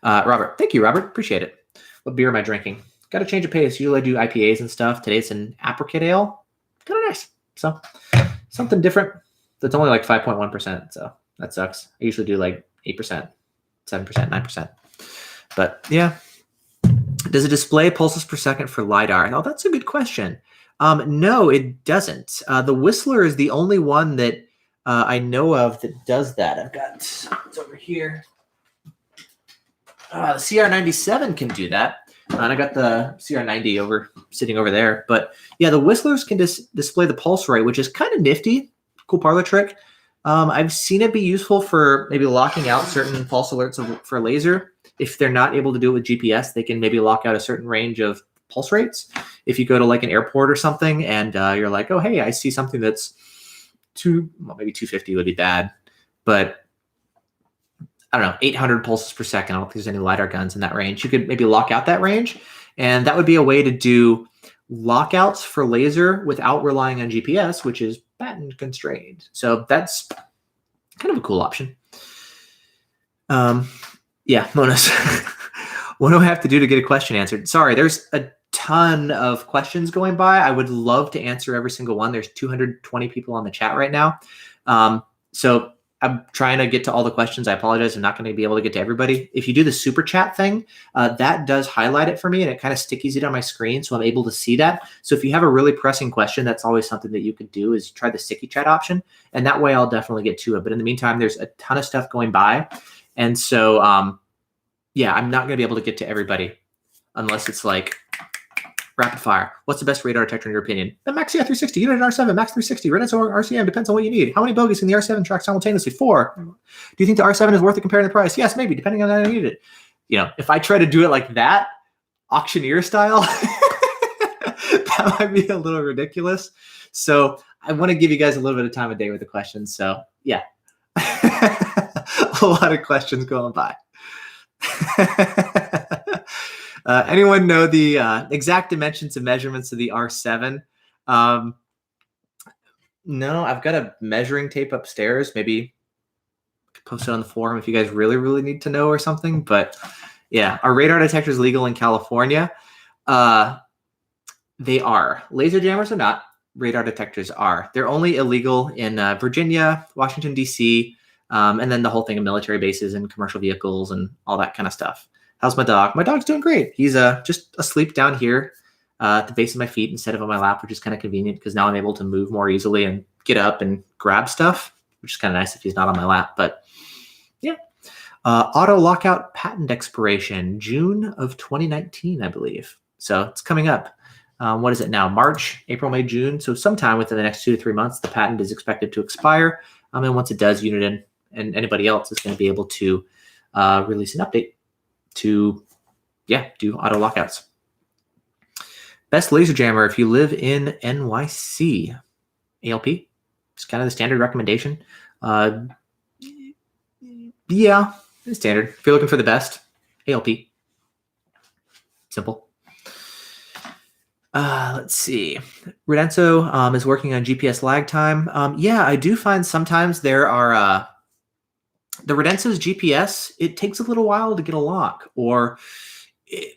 Robert, thank you, Robert. Appreciate it. What beer am I drinking? Got to change of pace. Usually I do IPAs and stuff. Today it's an apricot ale. Kind of nice. So something different. That's only like 5.1%. So that sucks. I usually do like 8%, 7%, 9%. But yeah. Does it display pulses per second for LiDAR? Oh, that's a good question. No, it doesn't. The Whistler is the only one that I know of that does that. I've got, it's over here. The CR97 can do that. And I got the CR90 sitting over there. But yeah, the whistlers can display the pulse rate, which is kind of nifty. Cool parlor trick. I've seen it be useful for maybe locking out certain false alerts for laser. If they're not able to do it with GPS, they can maybe lock out a certain range of pulse rates. If you go to like an airport or something and you're like, oh, hey, I see something that's maybe 250 would be bad. But I don't know, 800 pulses per second. I don't think there's any LiDAR guns in that range. You could maybe lock out that range. And that would be a way to do lockouts for laser without relying on GPS, which is patent constrained. So that's kind of a cool option. Yeah, Monas. What do I have to do to get a question answered? Sorry, there's a ton of questions going by. I would love to answer every single one. There's 220 people on the chat right now. So I'm trying to get to all the questions. I apologize. I'm not going to be able to get to everybody. If you do the super chat thing, that does highlight it for me and it kind of stickies it on my screen. So I'm able to see that. So if you have a really pressing question, that's always something that you could do is try the sticky chat option. And that way I'll definitely get to it. But in the meantime, there's a ton of stuff going by. And so, yeah, I'm not going to be able to get to everybody unless it's like rapid fire. What's the best radar detector in your opinion? The Max CR360, Uniden R7, Max 360, Rtd or RCM, depends on what you need. How many bogies can the R7 track simultaneously? 4. Do you think the R7 is worth it comparing the price? Yes, maybe, depending on how you need it. You know, if I try to do it like that, auctioneer style, that might be a little ridiculous. So I want to give you guys a little bit of time of day with the questions. So yeah, a lot of questions going by. Anyone know the exact dimensions and measurements of the R7? No, I've got a measuring tape upstairs. Maybe I could post it on the forum if you guys really, really need to know or something. But yeah, are radar detectors legal in California? They are. Laser jammers are not. Radar detectors are. They're only illegal in Virginia, Washington, D.C., and then the whole thing of military bases and commercial vehicles and all that kind of stuff. How's my dog? My dog's doing great. He's just asleep down here at the base of my feet instead of on my lap, which is kind of convenient because now I'm able to move more easily and get up and grab stuff, which is kind of nice if he's not on my lap. But yeah. Auto lockout patent expiration, June of 2019, I believe. So it's coming up. What is it now? March, April, May, June. So sometime within the next 2 to 3 months, the patent is expected to expire. And once it does, Uniden and anybody else is going to be able to release an update to, do auto lockouts. Best laser jammer if you live in NYC. ALP. It's kind of the standard recommendation. Yeah, it's standard. If you're looking for the best, ALP. Simple. Let's see. Rudenso is working on GPS lag time. Yeah, I do find sometimes there are the Rudenso's GPS, it takes a little while to get a lock. Or I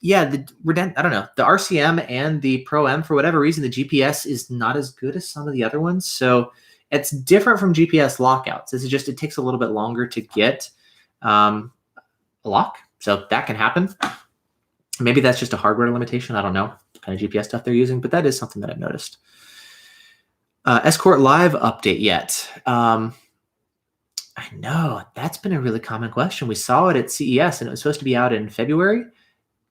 don't know, the RCM and the Pro M, for whatever reason, the GPS is not as good as some of the other ones. So it's different from GPS lockouts. This is just, it takes a little bit longer to get a lock. So that can happen. Maybe that's just a hardware limitation. I don't know what kind of GPS stuff they're using, but that is something that I've noticed. Escort Live update yet? I know, that's been a really common question. We saw it at CES and it was supposed to be out in February.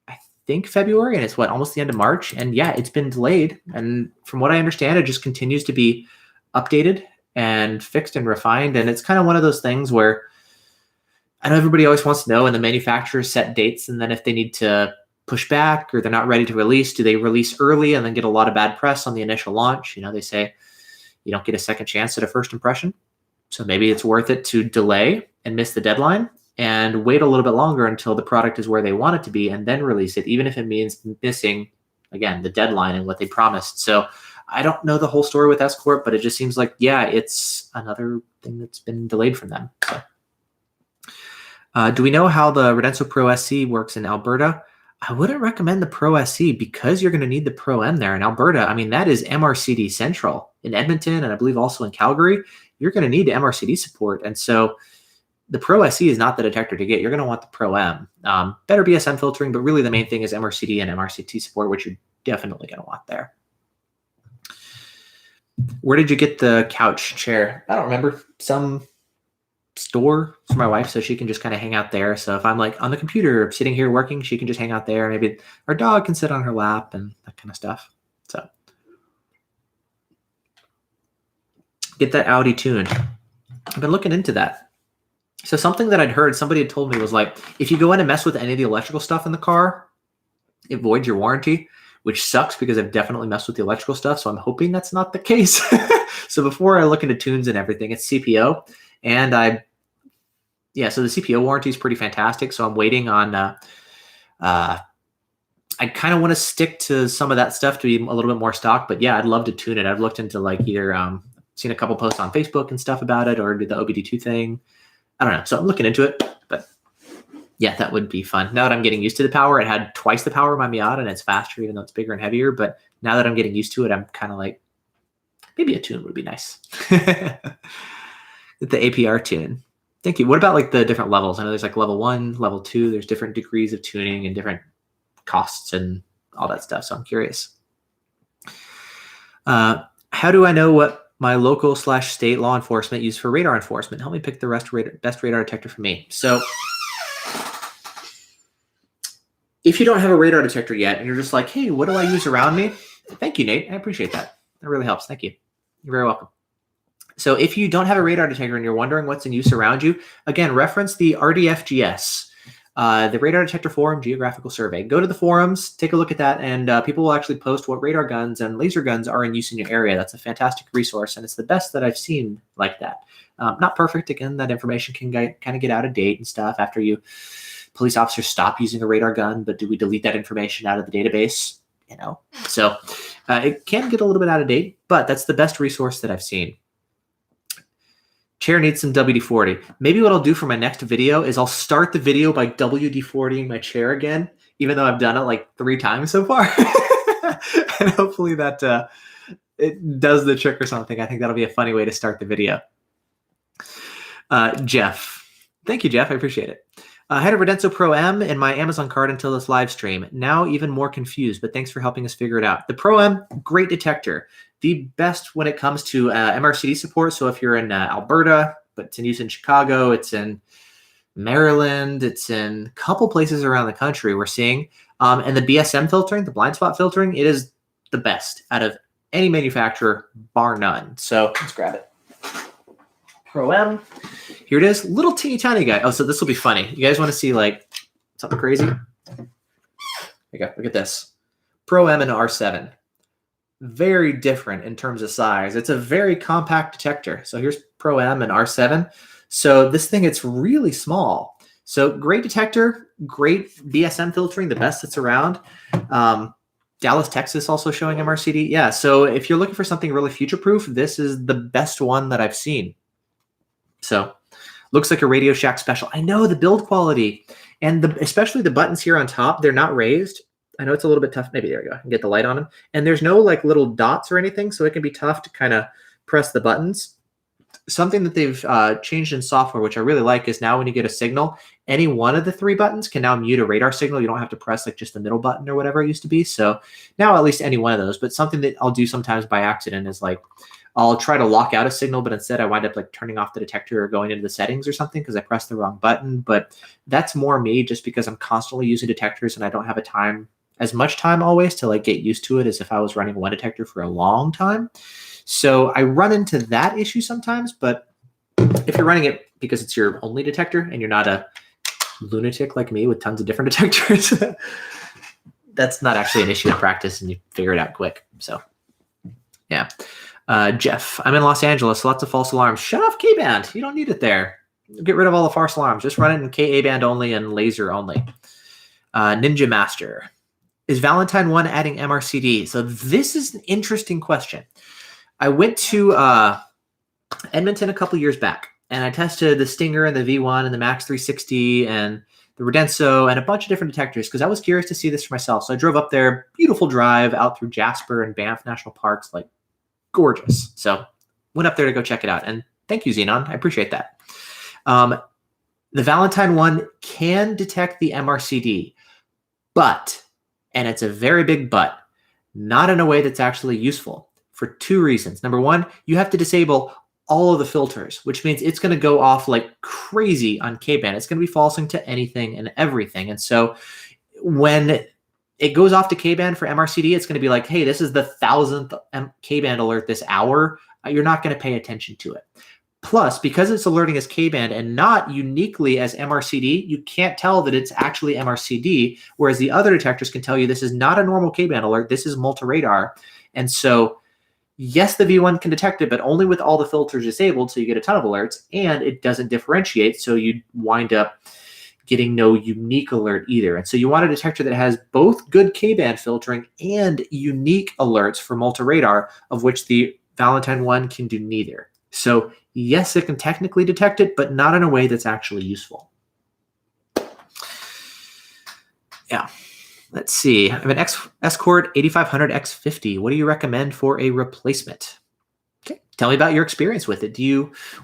I think February, and it's almost the end of March. And yeah, it's been delayed. And from what I understand, it just continues to be updated and fixed and refined. And it's kind of one of those things where I know everybody always wants to know, and the manufacturers set dates. And then if they need to push back or they're not ready to release, do they release early and then get a lot of bad press on the initial launch? You know, they say you don't get a second chance at a first impression. So maybe it's worth it to delay and miss the deadline and wait a little bit longer until the product is where they want it to be and then release it, even if it means missing, again, the deadline and what they promised. So I don't know the whole story with Escort, but it just seems like, yeah, it's another thing that's been delayed from them. So, do we know how the Rudenso Pro SC works in Alberta? I wouldn't recommend the Pro SC because you're going to need the Pro M there in Alberta. I mean, that is MRCD Central. In Edmonton, and I believe also in Calgary, you're going to need MRCD support. And so the Pro SE is not the detector to get. You're going to want the Pro M. Better BSM filtering, but really the main thing is MRCD and MRCT support, which you're definitely going to want there. Where did you get the couch chair? I don't remember. Some store for my wife, so she can just kind of hang out there. So if I'm like on the computer sitting here working, she can just hang out there. Maybe our dog can sit on her lap and that kind of stuff. So get that Audi tuned. I've been looking into that. So something that I'd heard, somebody had told me was like, if you go in and mess with any of the electrical stuff in the car, it voids your warranty, which sucks because I've definitely messed with the electrical stuff. So I'm hoping that's not the case. So before I look into tunes and everything, it's CPO. And so the CPO warranty is pretty fantastic. So I'm waiting on, I kind of want to stick to some of that stuff to be a little bit more stock, but yeah, I'd love to tune it. I've looked into like either, seen a couple posts on Facebook and stuff about it, or did the OBD2 thing. I don't know. So I'm looking into it, but yeah, that would be fun. Now that I'm getting used to the power, it had twice the power of my Miata and it's faster, even though it's bigger and heavier. But now that I'm getting used to it, I'm kind of like, maybe a tune would be nice. The APR tune. Thank you. What about like the different levels? I know there's like level 1, level 2. There's different degrees of tuning and different costs and all that stuff. So I'm curious. How do I know what my local / state law enforcement use for radar enforcement? Help me pick the best radar detector for me. So if you don't have a radar detector yet and you're just like, hey, what do I use around me? Thank you, Nate. I appreciate that. That really helps. Thank you. You're very welcome. So if you don't have a radar detector and you're wondering what's in use around you, again, reference the RDFGS, the Radar Detector Forum Geographical Survey. Go to the forums, take a look at that, and people will actually post what radar guns and laser guns are in use in your area. That's a fantastic resource, and it's the best that I've seen like that. Not perfect. Again, that information can kind of get out of date and stuff after police officers stop using a radar gun, but do we delete that information out of the database? So it can get a little bit out of date, but that's the best resource that I've seen. Chair needs some WD-40. Maybe what I'll do for my next video is I'll start the video by WD-40ing my chair again, even though I've done it like 3 times so far. And hopefully that it does the trick or something. I think that'll be a funny way to start the video. Jeff. Thank you, Jeff. I appreciate it. I had a Redenso Pro M in my Amazon cart until this live stream. Now even more confused, but thanks for helping us figure it out. The Pro M, great detector. The best when it comes to MRCD support. So if you're in Alberta, but it's in use in Chicago, it's in Maryland, it's in a couple places around the country we're seeing. And the BSM filtering, the blind spot filtering, it is the best out of any manufacturer, bar none. So let's grab it. Pro M. Here it is. Little teeny tiny guy. Oh, so this will be funny. You guys want to see like something crazy? There you go. Look at this. Pro M and R7. Very different in terms of size. It's a very compact detector. So here's Pro M and R7. So this thing, it's really small. So great detector, great BSM filtering, the best that's around. Dallas, Texas also showing MRCD. Yeah, so if you're looking for something really future-proof, this is the best one that I've seen. So looks like a Radio Shack special. I know the build quality and especially the buttons here on top, they're not raised. I know it's a little bit tough. Maybe there we go. I can get the light on them. And there's no like little dots or anything, so it can be tough to kind of press the buttons. Something that they've changed in software, which I really like, is now when you get a signal, any one of the 3 buttons can now mute a radar signal. You don't have to press like just the middle button or whatever it used to be. So now at least any one of those. But something that I'll do sometimes by accident is like I'll try to lock out a signal, but instead I wind up like turning off the detector or going into the settings or something because I pressed the wrong button. But that's more me just because I'm constantly using detectors and I don't have as much time always to like get used to it as if I was running one detector for a long time. So I run into that issue sometimes, but if you're running it because it's your only detector and you're not a lunatic like me with tons of different detectors, that's not actually an issue in practice and you figure it out quick. So yeah. Jeff, I'm in Los Angeles. Lots of false alarms. Shut off K-band. You don't need it there. Get rid of all the false alarms. Just run it in KA band only and laser only. Ninja Master. Is Valentine 1 adding MRCD? So this is an interesting question. I went to Edmonton a couple years back, and I tested the Stinger and the V1 and the Max 360 and the Redenso and a bunch of different detectors because I was curious to see this for myself. So I drove up there, beautiful drive out through Jasper and Banff National Parks, like gorgeous. So went up there to go check it out. And thank you, Xenon. I appreciate that. The Valentine 1 can detect the MRCD, but, and it's a very big but, not in a way that's actually useful for 2 reasons. Number one, you have to disable all of the filters, which means it's going to go off like crazy on K-band. It's going to be falsing to anything and everything. And so when it goes off to K-band for MRCD, it's going to be like, hey, this is the 1,000th K-band alert this hour. You're not going to pay attention to it. Plus, because it's alerting as K-band and not uniquely as MRCD, you can't tell that it's actually MRCD, whereas the other detectors can tell you this is not a normal K-band alert, this is multi-radar. And so, yes, the V1 can detect it, but only with all the filters disabled, so you get a ton of alerts, and it doesn't differentiate, so you wind up getting no unique alert either. And so you want a detector that has both good K-band filtering and unique alerts for multi-radar, of which the Valentine one can do neither. So yes, it can technically detect it, but not in a way that's actually useful. Yeah. Let's see. I have an Escort 8500 X50. What do you recommend for a replacement? Okay. Tell me about your experience with it.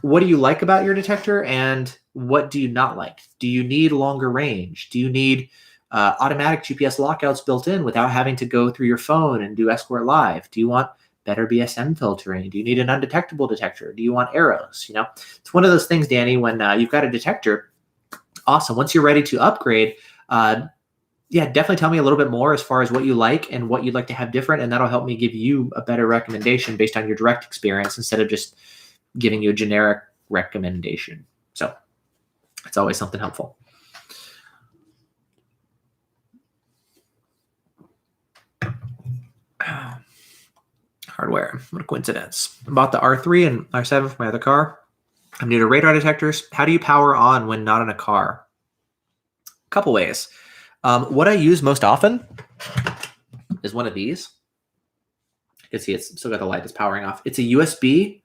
What do you like about your detector, and what do you not like? Do you need longer range? Do you need automatic GPS lockouts built in without having to go through your phone and do Escort Live? Do you want better BSM filtering? Do you need an undetectable detector? Do you want arrows? It's one of those things, Danny, when you've got a detector, awesome. Once you're ready to upgrade, definitely tell me a little bit more as far as what you like and what you'd like to have different, and that'll help me give you a better recommendation based on your direct experience instead of just giving you a generic recommendation. So it's always something helpful. Hardware. What a coincidence. I bought the R3 and R7 for my other car. I'm new to radar detectors. How do you power on when not in a car? A couple ways. What I use most often is one of these. You can see it's still got the light that's powering off. It's a USB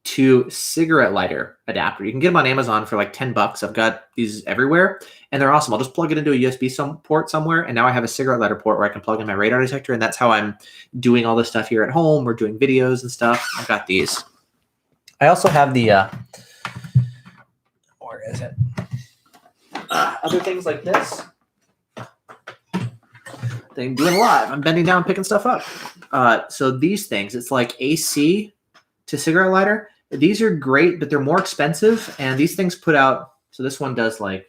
to cigarette lighter adapter. You can get them on Amazon for like $10. I've got these everywhere, and they're awesome. I'll just plug it into a USB port somewhere, and now I have a cigarette lighter port where I can plug in my radar detector, and that's how I'm doing all this stuff here at home. We're doing videos and stuff. I've got these. I also have the, where is it? Other things like this. Thing doing live. I'm bending down, picking stuff up. So these things, it's like AC to cigarette lighter. These are great, but they're more expensive. And these things put out, so this one does like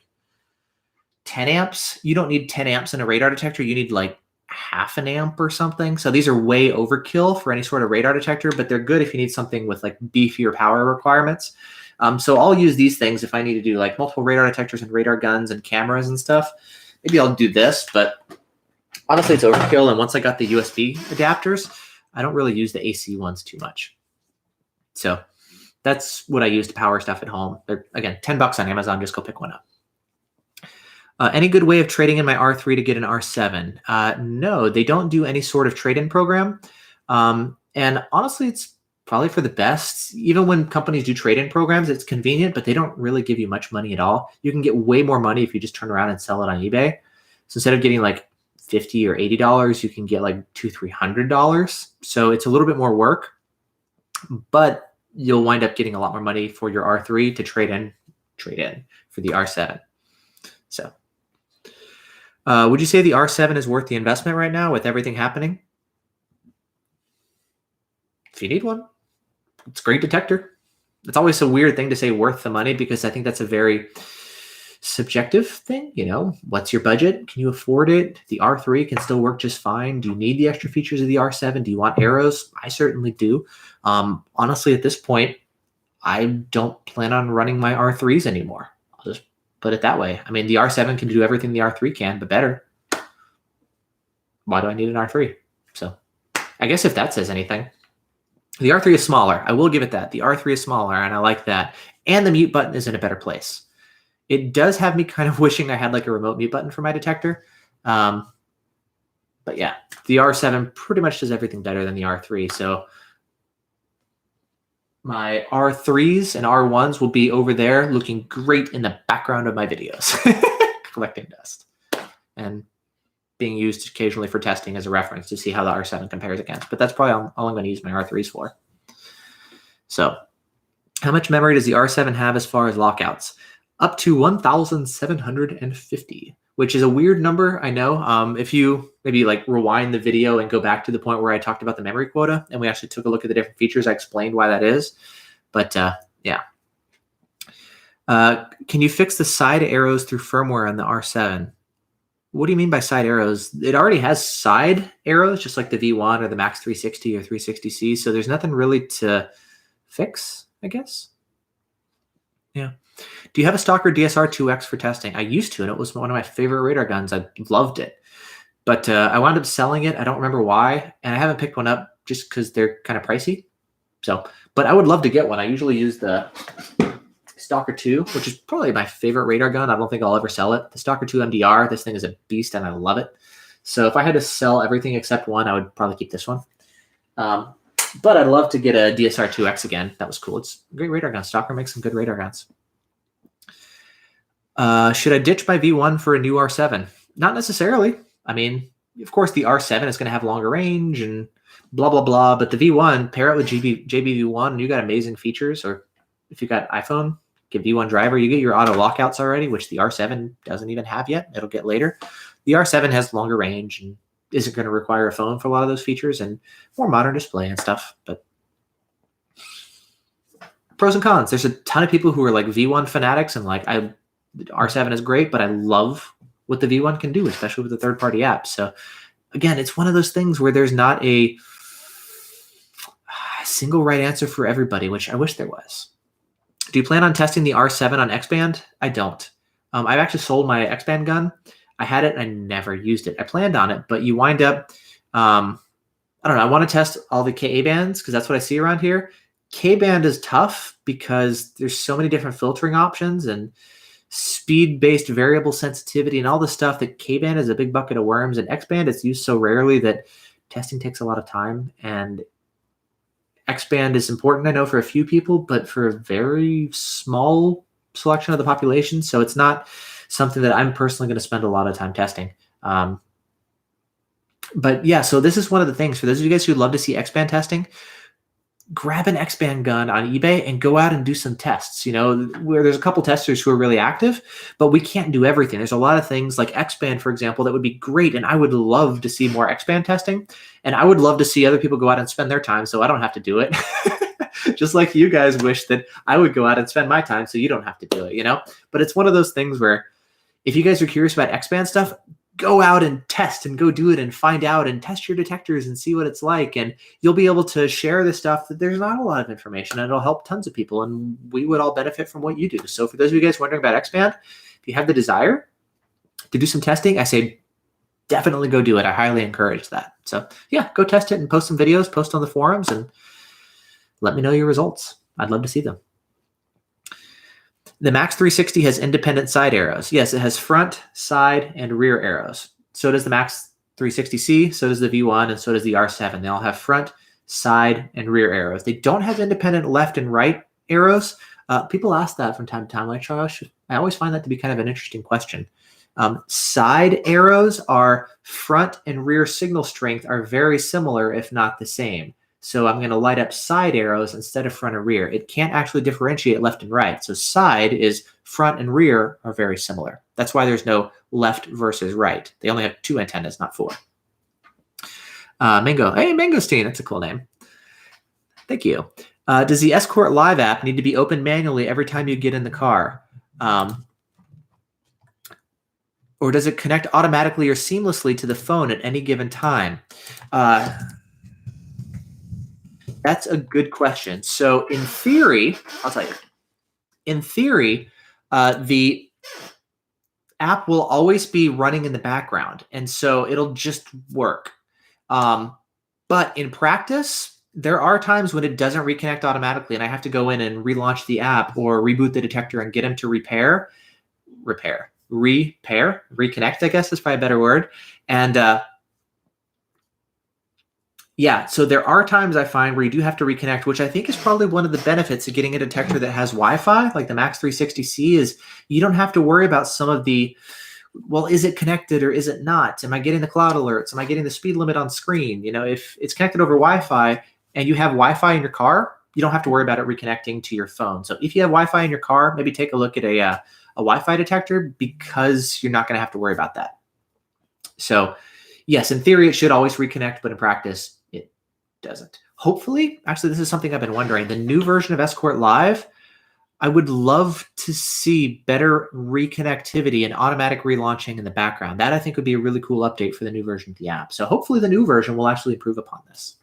10 amps. You don't need 10 amps in a radar detector. You need like half an amp or something. So these are way overkill for any sort of radar detector, but they're good if you need something with like beefier power requirements. So I'll use these things if I need to do like multiple radar detectors and radar guns and cameras and stuff. Maybe I'll do this, but honestly, it's overkill. And once I got the USB adapters, I don't really use the AC ones too much. So that's what I use to power stuff at home. They're, again, $10 on Amazon. Just go pick one up. Any good way of trading in my R3 to get an R7? No, they don't do any sort of trade-in program. And honestly, it's probably for the best. Even when companies do trade-in programs, it's convenient, but they don't really give you much money at all. You can get way more money if you just turn around and sell it on eBay. So instead of getting like $50 or $80, you can get like $200-300. So it's a little bit more work, but you'll wind up getting a lot more money for your R3 to trade in for the R7. So would you say the R7 is worth the investment right now with everything happening? If you need one, it's a great detector. It's always a weird thing to say worth the money, because I think that's a very subjective thing. What's your budget? Can you afford it? The R3 can still work just fine. Do you need the extra features of the R7? Do you want arrows? I certainly do. Honestly, at this point, I don't plan on running my R3s anymore. I'll just put it that way. I mean, the R7 can do everything the R3 can, but better. Why do I need an R3? So I guess if that says anything. The R3 is smaller. I will give it that. The R3 is smaller, and I like that. And the mute button is in a better place. It does have me kind of wishing I had like a remote mute button for my detector. But yeah, the R7 pretty much does everything better than the R3. So my R3s and R1s will be over there looking great in the background of my videos, collecting dust and being used occasionally for testing as a reference to see how the R7 compares against. But that's probably all I'm going to use my R3s for. So how much memory does the R7 have as far as lockouts? Up to 1,750, which is a weird number, I know. If you maybe like rewind the video and go back to the point where I talked about the memory quota, and we actually took a look at the different features, I explained why that is. But yeah. Can you fix the side arrows through firmware on the R7? What do you mean by side arrows? It already has side arrows, just like the V1 or the Max 360 or 360C. So there's nothing really to fix, I guess. Yeah. Do you have a Stalker DSR 2X for testing? I used to, and it was one of my favorite radar guns. I loved it. But I wound up selling it. I don't remember why. And I haven't picked one up just because they're kind of pricey. So, but I would love to get one. I usually use the Stalker 2, which is probably my favorite radar gun. I don't think I'll ever sell it. The Stalker 2 MDR, this thing is a beast and I love it. So if I had to sell everything except one, I would probably keep this one. But I'd love to get a DSR 2X again. That was cool. It's a great radar gun. Stalker makes some good radar guns. Should I ditch my V1 for a new R7? Not necessarily. I mean, of course, the R7 is going to have longer range and blah, blah, blah. But the V1, pair it with JBV1, and you got amazing features. Or if you got iPhone, get V1 driver, you get your auto lockouts already, which the R7 doesn't even have yet. It'll get later. The R7 has longer range and isn't going to require a phone for a lot of those features and more modern display and stuff. But pros and cons. There's a ton of people who are like V1 fanatics and like, R7 is great, but I love what the V1 can do, especially with the third-party apps. So again, it's one of those things where there's not a single right answer for everybody, which I wish there was. Do you plan on testing the R7 on X-Band? I don't. I've actually sold my X-Band gun. I had it and I never used it. I planned on it, but you wind up, I don't know, I want to test all the KA bands because that's what I see around here. K-band is tough because there's so many different filtering options and speed-based variable sensitivity and all the stuff that K-band is a big bucket of worms, and X-band is used so rarely that testing takes a lot of time. And X-band is important, I know, for a few people, but for a very small selection of the population. So it's not something that I'm personally going to spend a lot of time testing. But yeah, so this is one of the things for those of you guys who love to see X-band testing. Grab an X-band gun on eBay and go out and do some tests, you know, where there's a couple testers who are really active, but we can't do everything. There's a lot of things like X-band, for example, that would be great. And I would love to see more X-band testing. And I would love to see other people go out and spend their time so I don't have to do it. Just like you guys wish that I would go out and spend my time so you don't have to do it, you know? But it's one of those things where if you guys are curious about X-band stuff, go out and test and go do it and find out and test your detectors and see what it's like. And you'll be able to share the stuff that there's not a lot of information and it'll help tons of people. And we would all benefit from what you do. So for those of you guys wondering about X-band, if you have the desire to do some testing, I say definitely go do it. I highly encourage that. So yeah, go test it and post some videos, post on the forums and let me know your results. I'd love to see them. The Max 360 has independent side arrows. Yes, it has front, side, and rear arrows. So does the Max 360C, so does the V1, and so does the R7. They all have front, side, and rear arrows. They don't have independent left and right arrows. People ask that from time to time. Like, Charles, I always find that to be kind of an interesting question. Side arrows are front and rear signal strength are very similar, if not the same. So I'm going to light up side arrows instead of front and rear. It can't actually differentiate left and right. So side is front and rear are very similar. That's why there's no left versus right. They only have 2 antennas, not 4. Mango. Hey, Mangosteen. That's a cool name. Thank you. Does the Escort Live app need to be opened manually every time you get in the car? Or does it connect automatically or seamlessly to the phone at any given time? That's a good question. So in theory, I'll tell you, in theory, the app will always be running in the background. And so it'll just work. But in practice, there are times when it doesn't reconnect automatically and I have to go in and relaunch the app or reboot the detector and get him to reconnect, I guess is probably a better word. And yeah, so there are times I find where you do have to reconnect, which I think is probably one of the benefits of getting a detector that has Wi-Fi, like the Max 360C, is you don't have to worry about some of the, well, is it connected or is it not? Am I getting the cloud alerts? Am I getting the speed limit on screen? You know, if it's connected over Wi-Fi and you have Wi-Fi in your car, you don't have to worry about it reconnecting to your phone. So if you have Wi-Fi in your car, maybe take a look at a Wi-Fi detector because you're not going to have to worry about that. So yes, in theory, it should always reconnect, but in practice, doesn't. Hopefully, actually, this is something I've been wondering. The new version of Escort Live, I would love to see better reconnectivity and automatic relaunching in the background. That I think would be a really cool update for the new version of the app. So hopefully the new version will actually improve upon this.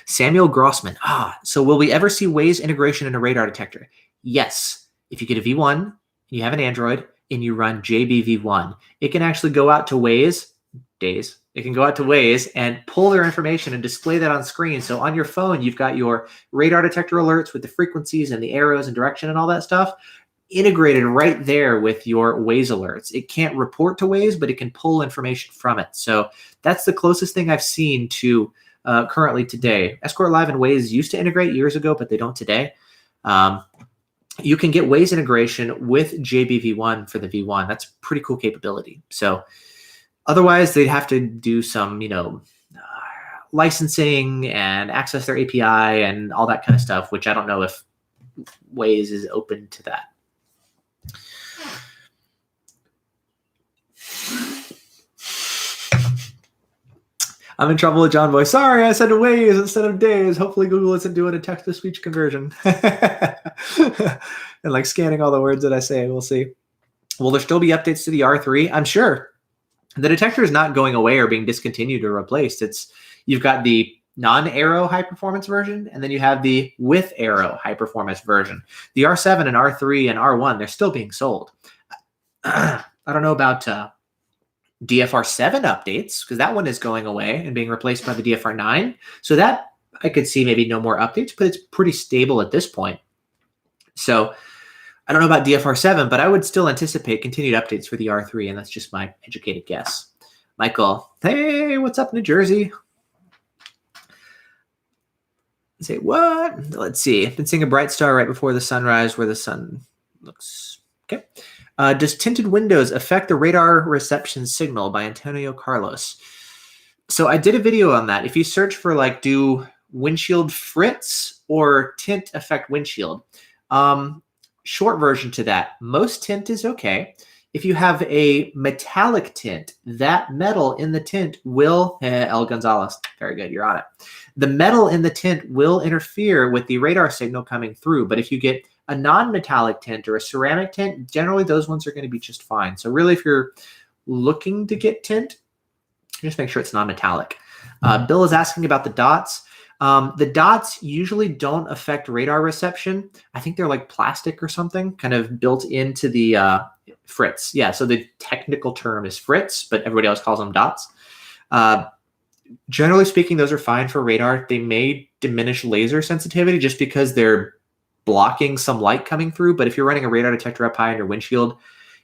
Samuel Grossman. So will we ever see Waze integration in a radar detector? Yes. If you get a V1, and you have an Android, and you run JBV1, it can actually go out to Waze, it can go out to Waze and pull their information and display that on screen. So on your phone, you've got your radar detector alerts with the frequencies and the arrows and direction and all that stuff integrated right there with your Waze alerts. It can't report to Waze, but it can pull information from it. So that's the closest thing I've seen to currently today. Escort Live and Waze used to integrate years ago, but they don't today. You can get Waze integration with JBV1 for the V1. That's a pretty cool capability. So otherwise, they'd have to do some, licensing and access their API and all that kind of stuff, which I don't know if Waze is open to that. I'm in trouble with John Boy. Sorry, I said Waze instead of days. Hopefully Google isn't doing a text-to-speech conversion. And like scanning all the words that I say. We'll see. Will there still be updates to the R3? I'm sure. The detector is not going away or being discontinued or replaced. You've got the non-arrow high-performance version, and then you have the with arrow high-performance version. The R7 and R3 and R1, they're still being sold. I don't know about DFR7 updates, because that one is going away and being replaced by the DFR9. So that I could see maybe no more updates, but it's pretty stable at this point. So I don't know about DFR7, but I would still anticipate continued updates for the R3, and that's just my educated guess. Michael, hey, what's up, New Jersey? Say what? Let's see. I've been seeing a bright star right before the sunrise where the sun looks. Okay. Does tinted windows affect the radar reception signal by Antonio Carlos? So I did a video on that. If you search for do windshield fritz or tint affect windshield, short version to that, most tint is okay. If you have a metallic tint, that metal in the tint will, El Gonzalez, very good, you're on it. The metal in the tint will interfere with the radar signal coming through. But if you get a non-metallic tint or a ceramic tint, generally those ones are going to be just fine. So really, if you're looking to get tint, just make sure it's non-metallic. Bill is asking about the dots. The dots usually don't affect radar reception. I think they're like plastic or something, kind of built into the fritz. Yeah, so the technical term is fritz, but everybody else calls them dots. Generally speaking, those are fine for radar. They may diminish laser sensitivity just because they're blocking some light coming through. But if you're running a radar detector up high in your windshield,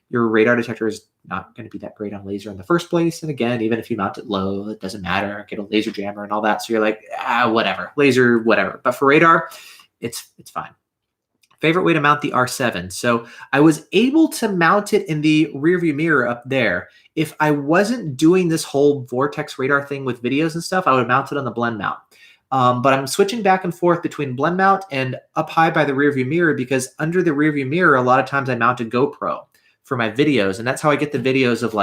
your radar detector is not going to be that great on laser in the first place. And again, even if you mount it low, it doesn't matter. Get a laser jammer and all that. So you're like, whatever, laser, whatever. But for radar, it's fine. Favorite way to mount the R7. So I was able to mount it in the rearview mirror up there. If I wasn't doing this whole Vortex radar thing with videos and stuff, I would mount it on the blend mount. But I'm switching back and forth between blend mount and up high by the rearview mirror, because under the rearview mirror, a lot of times I mount a GoPro for my videos. And that's how I get the videos of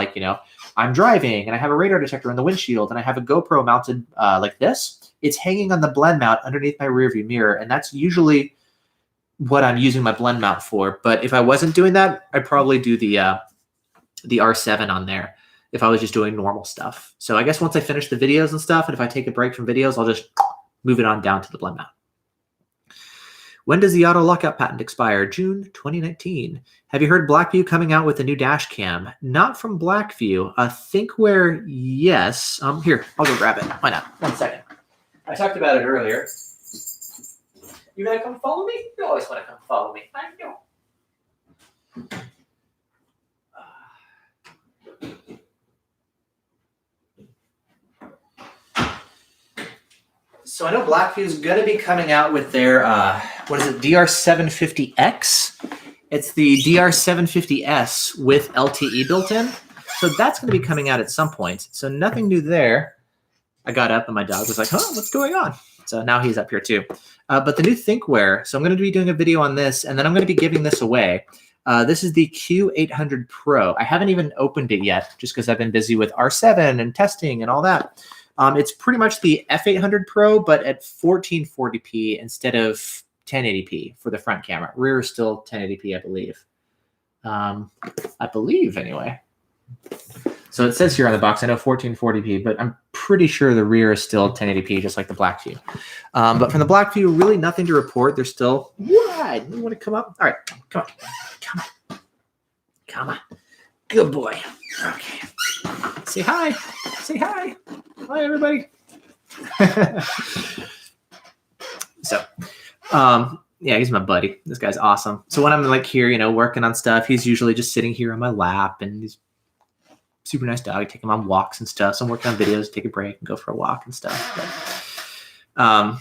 I'm driving and I have a radar detector in the windshield and I have a GoPro mounted like this. It's hanging on the blend mount underneath my rearview mirror. And that's usually what I'm using my blend mount for. But if I wasn't doing that, I'd probably do the R7 on there if I was just doing normal stuff. So I guess once I finish the videos and stuff, and if I take a break from videos, I'll just move it on down to the blend mount. When does the auto lockout patent expire? June 2019. Have you heard Blackview coming out with a new dash cam? Not from Blackview. Thinkware, yes. Here, I'll go grab it. Why not? 1 second. I talked about it earlier. You gonna come follow me? You always want to come follow me. I know. So I know Blackview is going to be coming out with their, DR750X? It's the DR750S with LTE built in. So that's going to be coming out at some point. So nothing new there. I got up and my dog was like, what's going on? So now he's up here too. But the new Thinkware, so I'm going to be doing a video on this, and then I'm going to be giving this away. This is the Q800 Pro. I haven't even opened it yet, just because I've been busy with R7 and testing and all that. It's pretty much the F800 Pro, but at 1440p instead of 1080p for the front camera. Rear is still 1080p, I believe. I believe anyway. So it says here on the box, I know 1440p, but I'm pretty sure the rear is still 1080p, just like the black view. But from the black view, really nothing to report. They're still wide. You want to come up? All right, come on, come on, come on. Good boy. Okay. Say hi. Say hi. Hi, everybody. So, yeah, he's my buddy. This guy's awesome. So when I'm like here, you know, working on stuff, he's usually just sitting here on my lap, and he's super nice dog. I take him on walks and stuff. So I'm working on videos, take a break and go for a walk and stuff. But,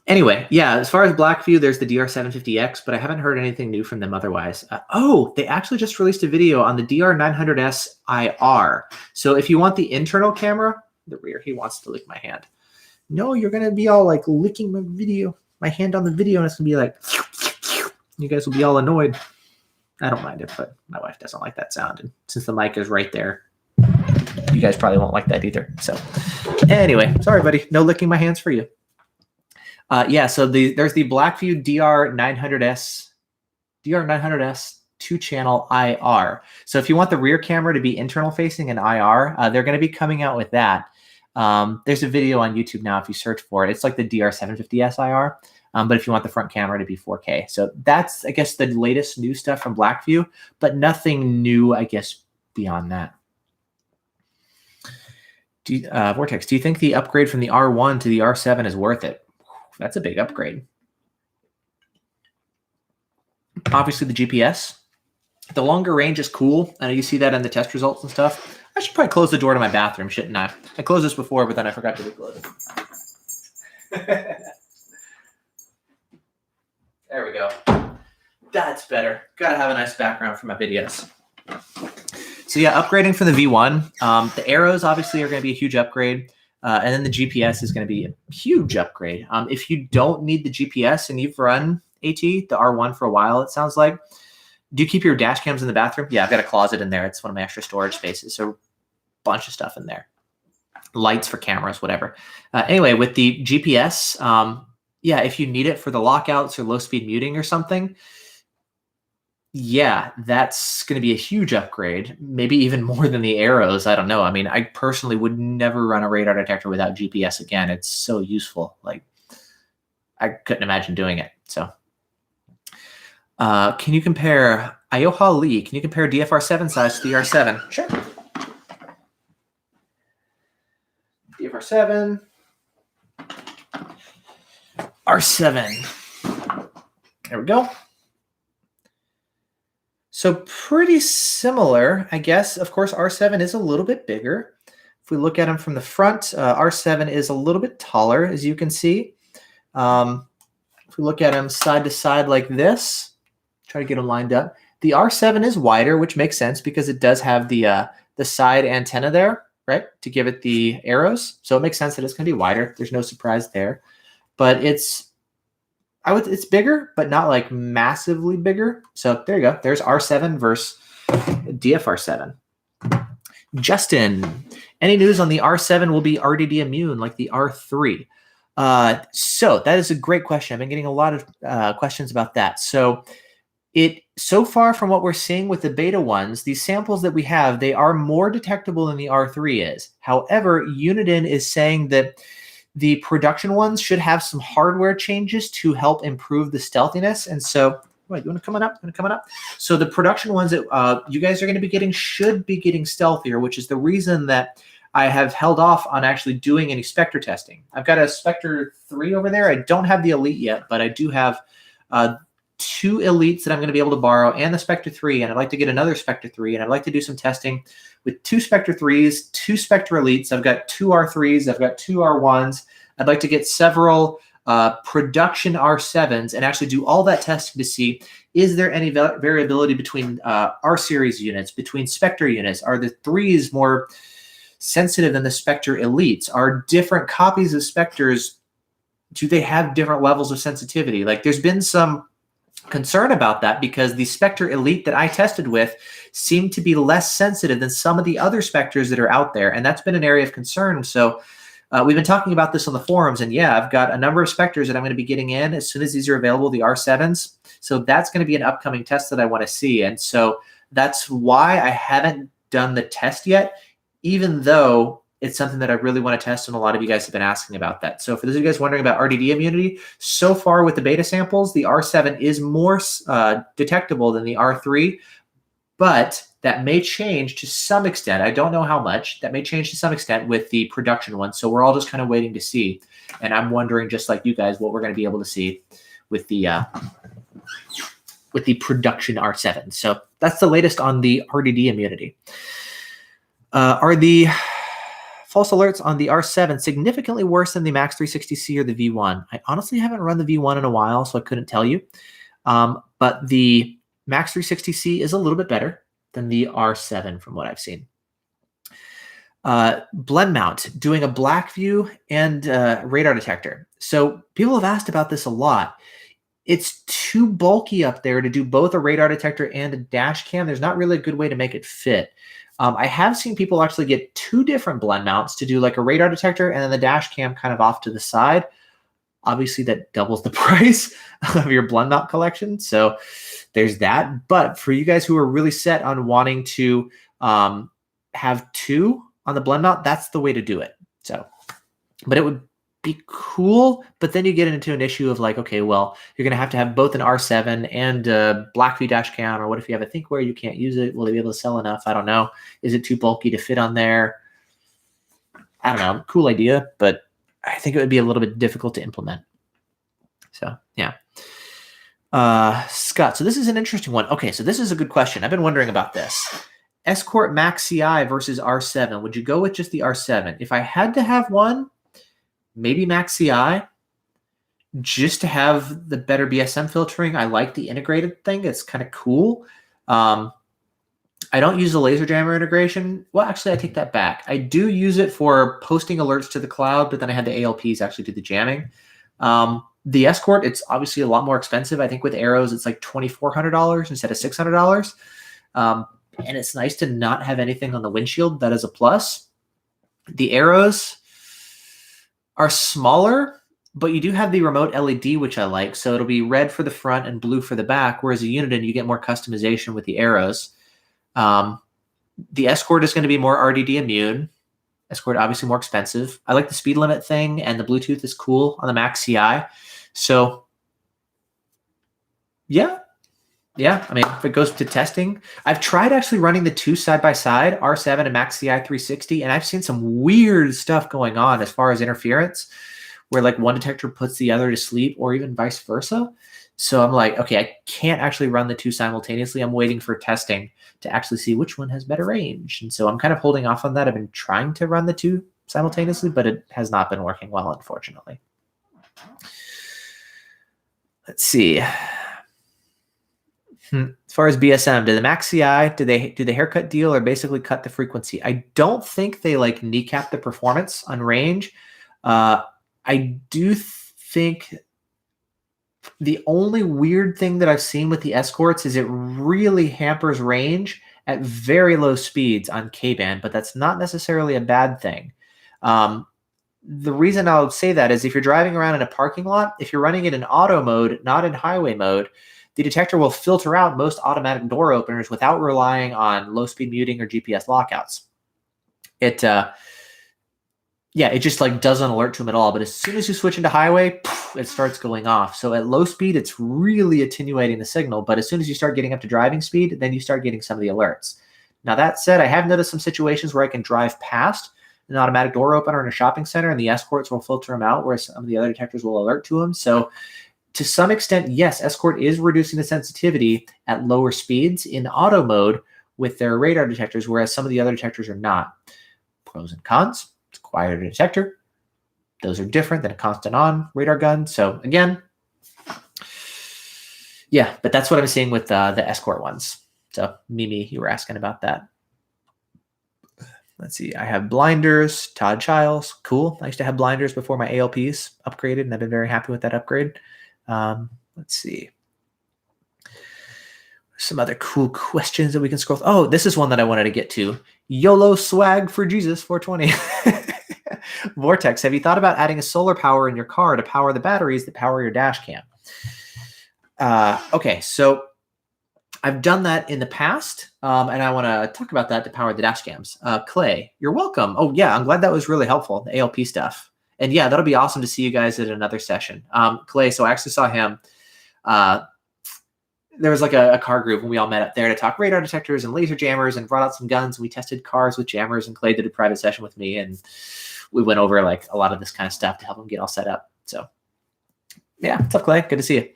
anyway, yeah, as far as Blackview, there's the DR750X, but I haven't heard anything new from them otherwise. Oh, they actually just released a video on the DR900S IR. So if you want the internal camera, the rear, he wants to lick my hand. No, you're going to be all like licking my hand on the video, and it's going to be like, you guys will be all annoyed. I don't mind it, but my wife doesn't like that sound. And since the mic is right there, you guys probably won't like that either. So anyway, sorry, buddy. No licking my hands for you. Yeah, so there's the Blackview DR900S 2-channel IR. So if you want the rear camera to be internal facing and IR, they're going to be coming out with that. There's a video on YouTube now if you search for it. It's like the DR750S IR. But if you want the front camera to be 4K. So that's, I guess, the latest new stuff from Blackview, but nothing new, I guess, beyond that. Vortex, do you think the upgrade from the R1 to the R7 is worth it? That's a big upgrade. Obviously, the GPS. The longer range is cool. I know you see that in the test results and stuff. I should probably close the door to my bathroom, shouldn't I? I closed this before, but then I forgot to close it. There we go. That's better. Gotta have a nice background for my videos. So yeah, upgrading from the V1. The arrows obviously are going to be a huge upgrade. And then the GPS is going to be a huge upgrade. If you don't need the GPS and you've run AT, the R1 for a while, it sounds like, do you keep your dash cams in the bathroom? Yeah, I've got a closet in there. It's one of my extra storage spaces. So a bunch of stuff in there. Lights for cameras, whatever. Anyway, with the GPS, yeah, if you need it for the lockouts or low-speed muting or something, yeah, that's going to be a huge upgrade, maybe even more than the arrows. I don't know. I mean, I personally would never run a radar detector without GPS again. It's so useful. Like, I couldn't imagine doing it. So, can you compare, Ioha Lee, can you compare DFR7 size to the R7? Sure. DFR7. R7. There we go. So pretty similar, I guess. Of course, R7 is a little bit bigger. If we look at them from the front, R7 is a little bit taller, as you can see. If we look at them side to side like this, try to get them lined up. The R7 is wider, which makes sense because it does have the side antenna there, right, to give it the arrows. So it makes sense that it's going to be wider. There's no surprise there. But it's bigger, but not like massively bigger. So there you go. There's R7 versus DFR7. Justin, any news on the R7 will be Rtd immune like the R3? So that is a great question. I've been getting a lot of questions about that. So so far from what we're seeing with the beta ones, these samples that we have, they are more detectable than the R3 is. However, Uniden is saying that the production ones should have some hardware changes to help improve the stealthiness. And so, wait, you want to come on up? So the production ones that you guys are going to be getting should be getting stealthier, which is the reason that I have held off on actually doing any Spectre testing. I've got a Spectre 3 over there. I don't have the Elite yet, but I do have 2 Elites that I'm going to be able to borrow and the Spectre 3, and I'd like to get another Spectre 3, and I'd like to do some testing with 2 Spectre 3s, 2 Spectre Elites. I've got 2 R3s. I've got 2 R1s. I'd like to get several production R7s and actually do all that testing to see, is there any variability between R-series units, between Spectre units? Are the 3s more sensitive than the Spectre Elites? Are different copies of Spectres, do they have different levels of sensitivity? Like, there's been some concern about that because the Spectre Elite that I tested with seemed to be less sensitive than some of the other Spectres that are out there. And that's been an area of concern. So we've been talking about this on the forums. And yeah, I've got a number of Spectres that I'm going to be getting in as soon as these are available, the R7s. So that's going to be an upcoming test that I want to see. And so that's why I haven't done the test yet, even though it's something that I really want to test, and a lot of you guys have been asking about that. So for those of you guys wondering about RTD immunity, so far with the beta samples, the R7 is more detectable than the R3, but that may change to some extent. I don't know how much. That may change to some extent with the production one. So we're all just kind of waiting to see. And I'm wondering, just like you guys, what we're going to be able to see with the production R7. So that's the latest on the RTD immunity. Are the false alerts on the R7 significantly worse than the Max 360C or the V1? I honestly haven't run the V1 in a while, so I couldn't tell you. But the Max 360C is a little bit better than the R7 from what I've seen. Blend mount, doing a black view and radar detector. So people have asked about this a lot. It's too bulky up there to do both a radar detector and a dash cam. There's not really a good way to make it fit. I have seen people actually get two different blend mounts to do like a radar detector and then the dash cam kind of off to the side. Obviously, that doubles the price of your blend mount collection. So there's that. But for you guys who are really set on wanting to have two on the blend mount, that's the way to do it. So, but it would be cool, but then you get into an issue of like, okay, well, you're going to have both an R7 and a Blackview dash cam, or what if you have a thinkware, you can't use it? Will they be able to sell enough? I don't know. Is it too bulky to fit on there? I don't know. Cool idea, but I think it would be a little bit difficult to implement. So, yeah. Scott, so this is an interesting one. Okay, so this is a good question. I've been wondering about this. Escort Max CI versus R7. Would you go with just the R7? If I had to have one, maybe Max CI, just to have the better BSM filtering. I like the integrated thing. It's kind of cool. I don't use the laser jammer integration. Well, actually, I take that back. I do use it for posting alerts to the cloud, but then I had the ALPs actually do the jamming. The Escort, it's obviously a lot more expensive. I think with arrows, it's like $2,400 instead of $600. And it's nice to not have anything on the windshield. That is a plus. The arrows are smaller, but you do have the remote LED, which I like. So it'll be red for the front and blue for the back, whereas a Uniden, you get more customization with the arrows. The Escort is going to be more RTD immune. Escort, obviously more expensive. I like the speed limit thing, and the Bluetooth is cool on the Max CI. So, yeah. I mean, if it goes to testing, I've tried actually running the two side by side, R7 and Max CI 360, and I've seen some weird stuff going on as far as interference, where like one detector puts the other to sleep, or even vice versa. So I'm like, okay, I can't actually run the two simultaneously. I'm waiting for testing to actually see which one has better range. And so I'm kind of holding off on that. I've been trying to run the two simultaneously, but it has not been working well, unfortunately. Let's see. As far as BSM, do the Max CI, do the haircut deal or basically cut the frequency? I don't think they like kneecap the performance on range. I do think the only weird thing that I've seen with the Escorts is it really hampers range at very low speeds on K-band, but that's not necessarily a bad thing. The reason I'll say that is if you're driving around in a parking lot, if you're running it in auto mode, not in highway mode, the detector will filter out most automatic door openers without relying on low-speed muting or GPS lockouts. It just like doesn't alert to them at all. But as soon as you switch into highway, it starts going off. So at low speed, it's really attenuating the signal. But as soon as you start getting up to driving speed, then you start getting some of the alerts. Now, that said, I have noticed some situations where I can drive past an automatic door opener in a shopping center, and the Escorts will filter them out, whereas some of the other detectors will alert to them. So to some extent, yes, Escort is reducing the sensitivity at lower speeds in auto mode with their radar detectors, whereas some of the other detectors are not. Pros and cons. It's a quieter detector. Those are different than a constant on radar gun. So again, yeah, but that's what I'm seeing with the Escort ones. So Mimi, you were asking about that. Let's see. I have blinders. Todd Childs. Cool. I used to have blinders before my ALPs upgraded, and I've been very happy with that upgrade. Let's see. Some other cool questions that we can scroll through. Oh, this is one that I wanted to get to. YOLO swag for Jesus 420. Vortex, have you thought about adding a solar power in your car to power the batteries that power your dash cam? Okay, so I've done that in the past, and I want to talk about that to power the dash cams. Clay, you're welcome. Oh, yeah, I'm glad that was really helpful, the ALP stuff. And yeah, that'll be awesome to see you guys at another session. Clay, so I actually saw him. There was like a car group, and we all met up there to talk radar detectors and laser jammers and brought out some guns. We tested cars with jammers, and Clay did a private session with me, and we went over like a lot of this kind of stuff to help him get all set up. So yeah, what's up, Clay? Good to see you.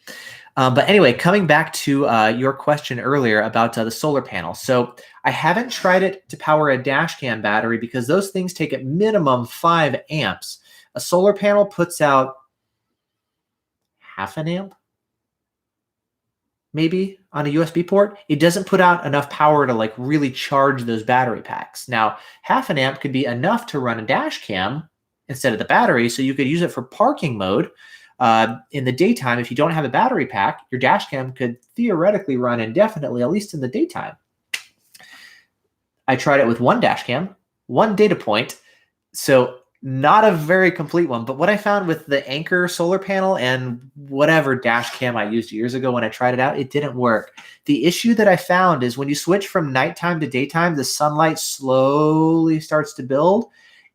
But anyway, coming back to your question earlier about the solar panel. So I haven't tried it to power a dash cam battery because those things take at minimum 5 amps. A solar panel puts out half an amp, maybe, on a USB port. It doesn't put out enough power to like really charge those battery packs. Now, half an amp could be enough to run a dash cam instead of the battery, so you could use it for parking mode. In the daytime, if you don't have a battery pack, your dash cam could theoretically run indefinitely, at least in the daytime. I tried it with one dash cam, one data point, so not a very complete one. But what I found with the Anchor solar panel and whatever dash cam I used years ago when I tried it out, it didn't work. The issue that I found is when you switch from nighttime to daytime, the sunlight slowly starts to build,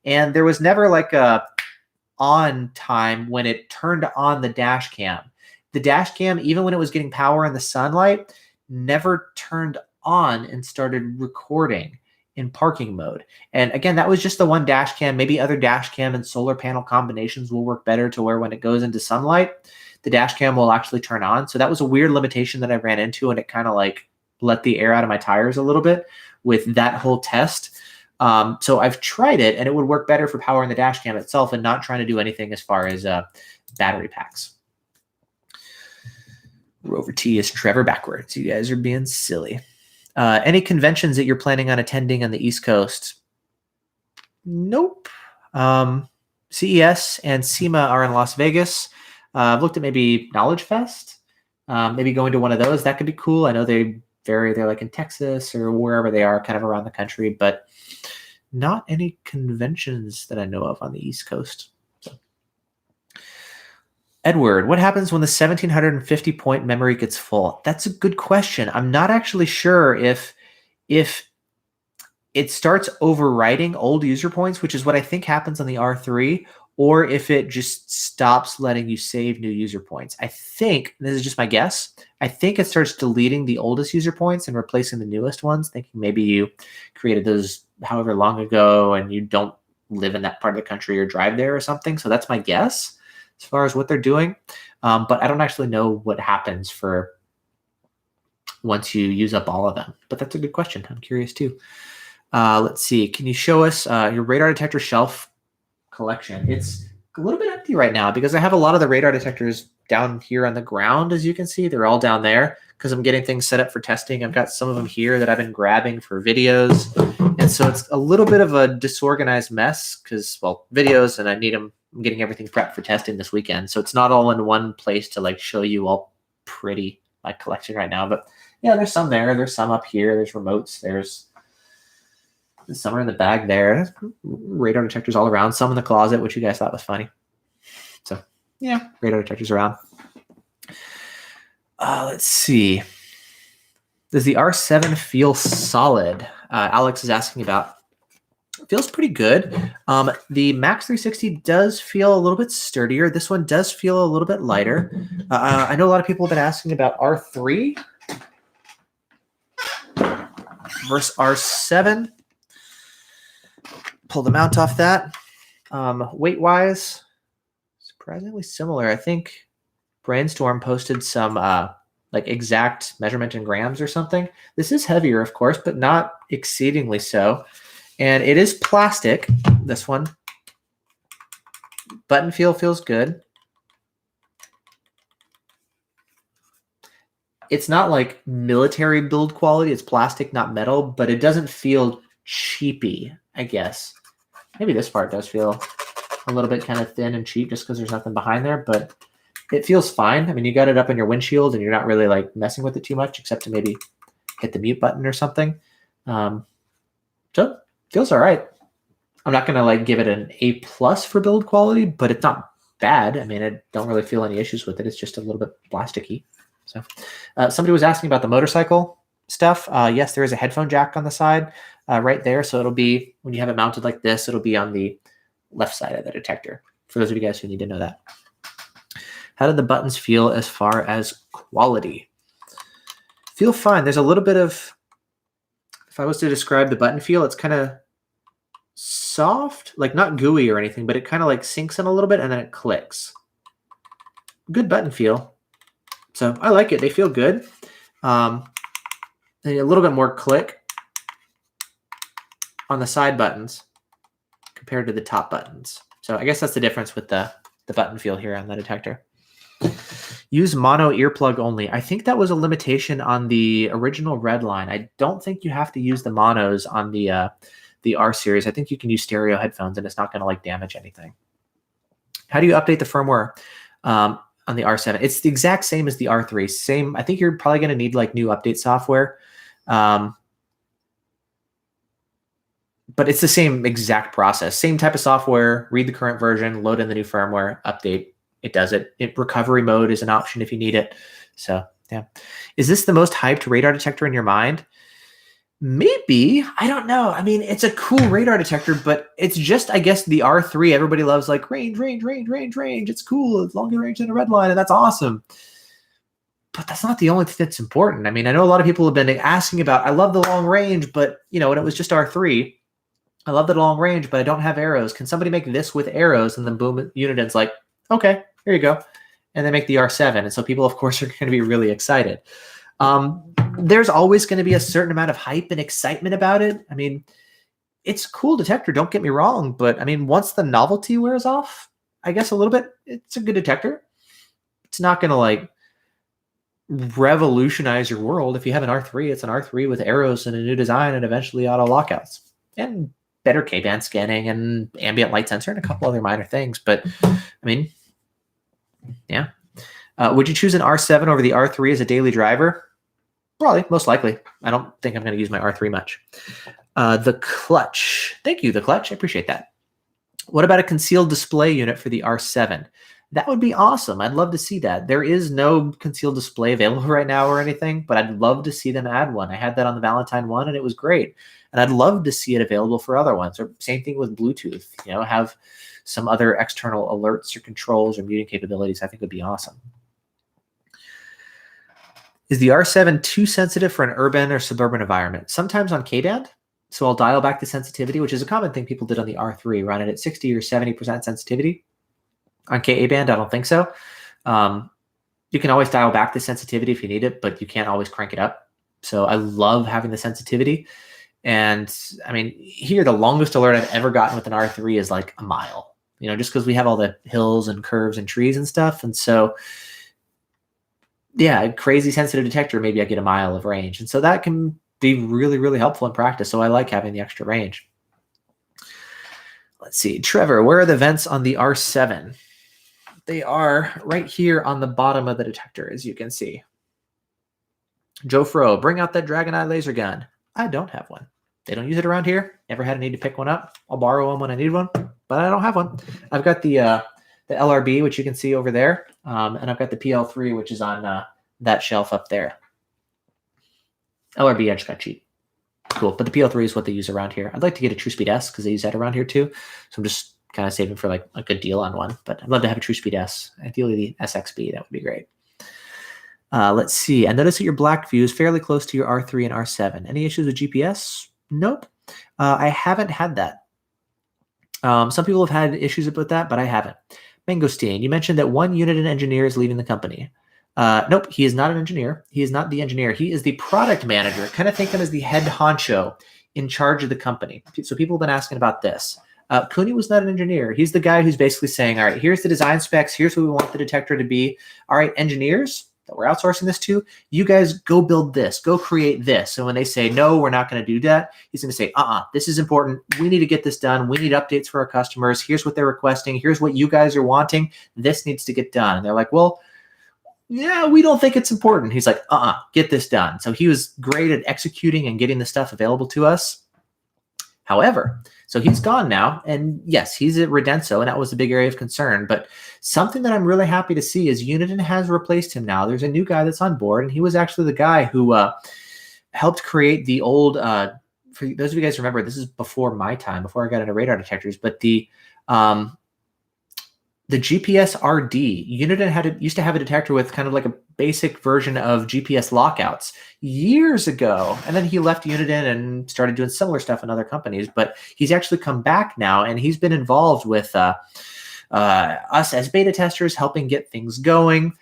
and there was never like a on time when it turned on the dash cam. The dash cam, even when it was getting power in the sunlight, never turned on and started recording in parking mode. And again, that was just the one dash cam. Maybe other dash cam and solar panel combinations will work better to where when it goes into sunlight, the dash cam will actually turn on. So that was a weird limitation that I ran into, and it kind of like let the air out of my tires a little bit with that whole test. So I've tried it, and it would work better for powering the dash cam itself and not trying to do anything as far as battery packs. Rover T is Trevor backwards. You guys are being silly. Any conventions that you're planning on attending on the East Coast? Nope. CES and SEMA are in Las Vegas. I've looked at maybe Knowledge Fest, maybe going to one of those. That could be cool. I know they vary. They're like in Texas or wherever they are kind of around the country, but not any conventions that I know of on the East Coast. So. Edward, what happens when the 1750 point memory gets full? That's a good question. I'm not actually sure if it starts overwriting old user points, which is what I think happens on the R3, or if it just stops letting you save new user points. I think, this is just my guess, I think it starts deleting the oldest user points and replacing the newest ones, thinking maybe you created those however long ago and you don't live in that part of the country or drive there or something. So that's my guess as far as what they're doing. But I don't actually know what happens for once you use up all of them. But that's a good question. I'm curious too. Let's see. Can you show us your radar detector shelf collection? It's a little bit empty right now because I have a lot of the radar detectors down here on the ground. As you can see, they're all down there because I'm getting things set up for testing. I've got some of them here that I've been grabbing for videos. And so it's a little bit of a disorganized mess because, well, videos, and I need them. I'm getting everything prepped for testing this weekend. So it's not all in one place to like show you all pretty my collection right now. But yeah, there's some there. There's some up here. There's remotes. There's some are in the bag there. Radar detectors all around. Some in the closet, which you guys thought was funny. So yeah, radar detectors around. Let's see. Does the R7 feel solid? Alex is asking about. It feels pretty good. The Max 360 does feel a little bit sturdier. This one does feel a little bit lighter. I know a lot of people have been asking about R3 versus R7. Pull the mount off that. Weight-wise, surprisingly similar. I think Brainstorm posted some like exact measurement in grams or something. This is heavier, of course, but not exceedingly so. And it is plastic, this one. Button feel feels good. It's not like military build quality. It's plastic, not metal, but it doesn't feel cheapy, I guess. Maybe this part does feel a little bit kind of thin and cheap just because there's nothing behind there, but It feels fine. I mean, you got it up in your windshield and you're not really like messing with it too much, except to maybe hit the mute button or something. So it feels all right. I'm not going to like give it an A+ for build quality, but it's not bad. I mean, I don't really feel any issues with it. It's just a little bit plasticky. So somebody was asking about the motorcycle stuff. Yes, there is a headphone jack on the side right there. So it'll be, when you have it mounted like this, it'll be on the left side of the detector, for those of you guys who need to know that. How did the buttons feel as far as quality? Feel fine. There's a little bit of, if I was to describe the button feel, it's kind of soft, like not gooey or anything, but it kind of like sinks in a little bit and then it clicks. Good button feel. So I like it. They feel good. And a little bit more click on the side buttons compared to the top buttons. So I guess that's the difference with the button feel here on the detector. Use mono earplug only. I think that was a limitation on the original Redline. I don't think you have to use the monos on the R series. I think you can use stereo headphones and it's not going to like damage anything. How do you update the firmware on the R7? It's the exact same as the R3. Same. I think you're probably going to need like new update software. But it's the same exact process. Same type of software, read the current version, load in the new firmware, update. It does it. Recovery mode is an option if you need it. So yeah. Is this the most hyped radar detector in your mind? Maybe. I don't know. I mean, it's a cool radar detector, but it's just, I guess, the R3. Everybody loves like range. It's cool. It's longer range than a Redline, and that's awesome. But that's not the only thing that's important. I mean, I know a lot of people have been asking about, I love the long range, but, you know, when it was just R3, I love the long range, but I don't have arrows. Can somebody make this with arrows? And then boom, Uniden's like, okay, here you go. And they make the R7. And so people, of course, are going to be really excited. There's always going to be a certain amount of hype and excitement about it. I mean, it's a cool detector, don't get me wrong. But I mean, once the novelty wears off, I guess a little bit, it's a good detector. It's not going to like revolutionize your world. If you have an R3, it's an R3 with arrows and a new design and eventually auto lockouts and better K-band scanning and ambient light sensor and a couple other minor things. But I mean, yeah. Would you choose an R7 over the R3 as a daily driver? Probably, most likely. I don't think I'm going to use my R3 much. The clutch. Thank you, the clutch. I appreciate that. What about a concealed display unit for the R7? That would be awesome. I'd love to see that. There is no concealed display available right now or anything, but I'd love to see them add one. I had that on the Valentine one, and it was great. And I'd love to see it available for other ones. Or same thing with Bluetooth. You know, have some other external alerts or controls or muting capabilities. I think would be awesome. Is the R7 too sensitive for an urban or suburban environment? Sometimes on K-band. So I'll dial back the sensitivity, which is a common thing people did on the R3, run it at 60 or 70% sensitivity. On Ka-band, I don't think so. You can always dial back the sensitivity if you need it, but you can't always crank it up. So I love having the sensitivity. And I mean, here, the longest alert I've ever gotten with an R3 is like a mile, you know, just because we have all the hills and curves and trees and stuff. And so, yeah, a crazy sensitive detector, maybe I get a mile of range. And so that can be really, really helpful in practice. So I like having the extra range. Let's see. Trevor, where are the vents on the R7? They are right here on the bottom of the detector, as you can see. Joe Fro, bring out that Dragon Eye laser gun. I don't have one. They don't use it around here. Never had a need to pick one up. I'll borrow one when I need one, but I don't have one. I've got the LRB, which you can see over there, and I've got the PL3, which is on that shelf up there. LRB I just got cheap. Cool, but the PL3 is what they use around here. I'd like to get a TrueSpeed S because they use that around here too. So I'm just kind of saving for like a good deal on one, but I'd love to have a TrueSpeed S. Ideally the SXB, that would be great. Let's see. I noticed that your black view is fairly close to your R3 and R7. Any issues with GPS? Nope. I haven't had that. Some people have had issues with that, but I haven't. Mangosteen, you mentioned that one Uniden engineer is leaving the company. Nope, he is not an engineer. He is not the engineer. He is the product manager. Kind of think of him as the head honcho in charge of the company. So people have been asking about this. Cooney was not an engineer. He's the guy who's basically saying, all right, here's the design specs. Here's what we want the detector to be. All right, engineers, that we're outsourcing this to, you guys go build this, go create this. So when they say, no, we're not going to do that, he's going to say, this is important. We need to get this done. We need updates for our customers. Here's what they're requesting. Here's what you guys are wanting. This needs to get done. And they're like, well, yeah, we don't think it's important. He's like, get this done. So he was great at executing and getting the stuff available to us. However, so he's gone now, and yes, he's at Redenso, and that was a big area of concern. But something that I'm really happy to see is Uniden has replaced him now. There's a new guy that's on board, and he was actually the guy who helped create the old, for those of you guys remember, this is before my time, before I got into radar detectors, but the GPS RD, Uniden used to have a detector with kind of like a basic version of GPS lockouts years ago. And then he left Uniden and started doing similar stuff in other companies. But he's actually come back now, and he's been involved with us as beta testers, helping get things going.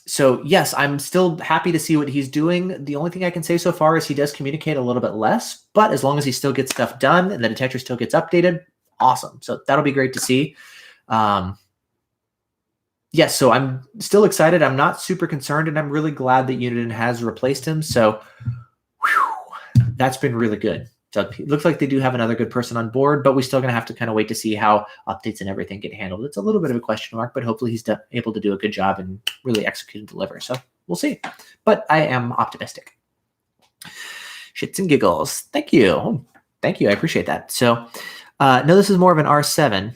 So yes, I'm still happy to see what he's doing. The only thing I can say so far is he does communicate a little bit less, but as long as he still gets stuff done and the detector still gets updated, awesome. So that'll be great to see. Yes, so I'm still excited. I'm not super concerned, and I'm really glad that Uniden has replaced him. So that's been really good. So it looks like they do have another good person on board, but we're still going to have to kind of wait to see how updates and everything get handled. It's a little bit of a question mark, but hopefully he's able to do a good job and really execute and deliver. So we'll see. But I am optimistic. Shits and giggles. Thank you. Oh, thank you. I appreciate that. So no, this is more of an R7.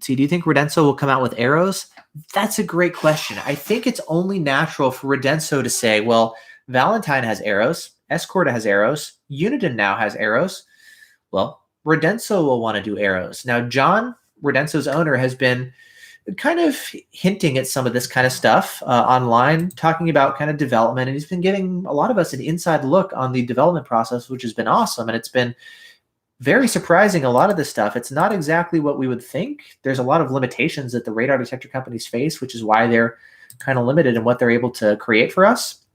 See, do you think Redenso will come out with arrows? That's a great question. I think it's only natural for Redenso to say, well, Valentine has arrows, Escort has arrows, Uniden now has arrows. Well, Redenso will want to do arrows. Now, John, Redenso's owner, has been kind of hinting at some of this kind of stuff online, talking about kind of development, and he's been giving a lot of us an inside look on the development process, which has been awesome, and it's been very surprising. A lot of this stuff, it's not exactly what we would think. There's a lot of limitations that the radar detector companies face, which is why they're kind of limited in what they're able to create for us.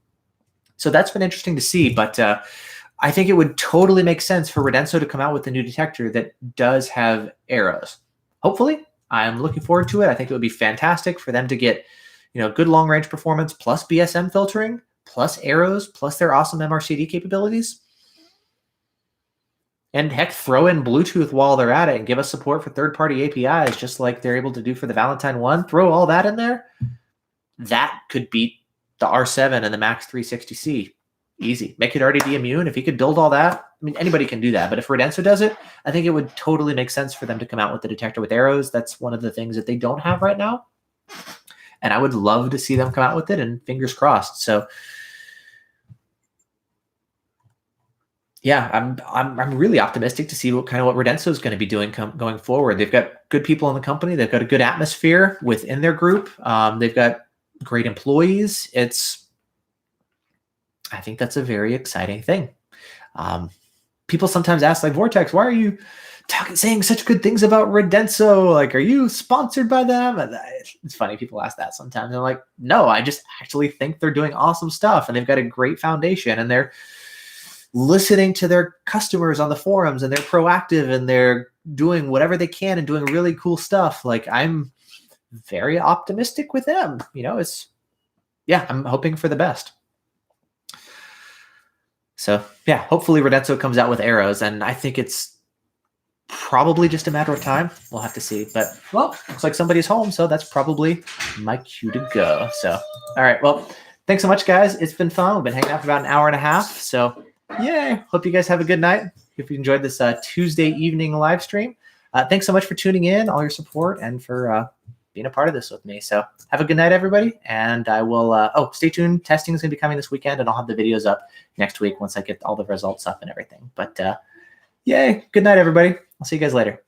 So that's been interesting to see, but I think it would totally make sense for Redenso to come out with a new detector that does have arrows. Hopefully, I'm looking forward to it. I think it would be fantastic for them to get, good long range performance plus BSM filtering, plus arrows, plus their awesome MRCD capabilities. And heck, throw in Bluetooth while they're at it and give us support for third-party APIs, just like they're able to do for the Valentine 1. Throw all that in there. That could beat the R7 and the Max 360C. Easy. Make it Rtd immune. If he could build all that, I mean, anybody can do that. But if Redenso does it, I think it would totally make sense for them to come out with the detector with arrows. That's one of the things that they don't have right now. And I would love to see them come out with it, and fingers crossed. So yeah, I'm really optimistic to see what Redenso is going to be doing going forward. They've got good people in the company. They've got a good atmosphere within their group. They've got great employees. I think that's a very exciting thing. People sometimes ask, like, Vortex, why are you saying such good things about Redenso? Like, are you sponsored by them? And it's funny, people ask that sometimes. They're like, no, I just actually think they're doing awesome stuff, and they've got a great foundation, and they're listening to their customers on the forums, and they're proactive, and they're doing whatever they can and doing really cool stuff. Like, I'm very optimistic with them. I'm hoping for the best. So yeah, hopefully Redenso comes out with arrows, and I think it's probably just a matter of time. We'll have to see. But, well, looks like somebody's home, so that's probably my cue to go. So, all right. Well, thanks so much, guys. It's been fun. We've been hanging out for about an hour and a half. So, yay. Hope you guys have a good night. If you enjoyed this Tuesday evening live stream. Thanks so much for tuning in, all your support, and for being a part of this with me. So have a good night, everybody. And I will, stay tuned. Testing is going to be coming this weekend, and I'll have the videos up next week once I get all the results up and everything. But yay. Good night, everybody. I'll see you guys later.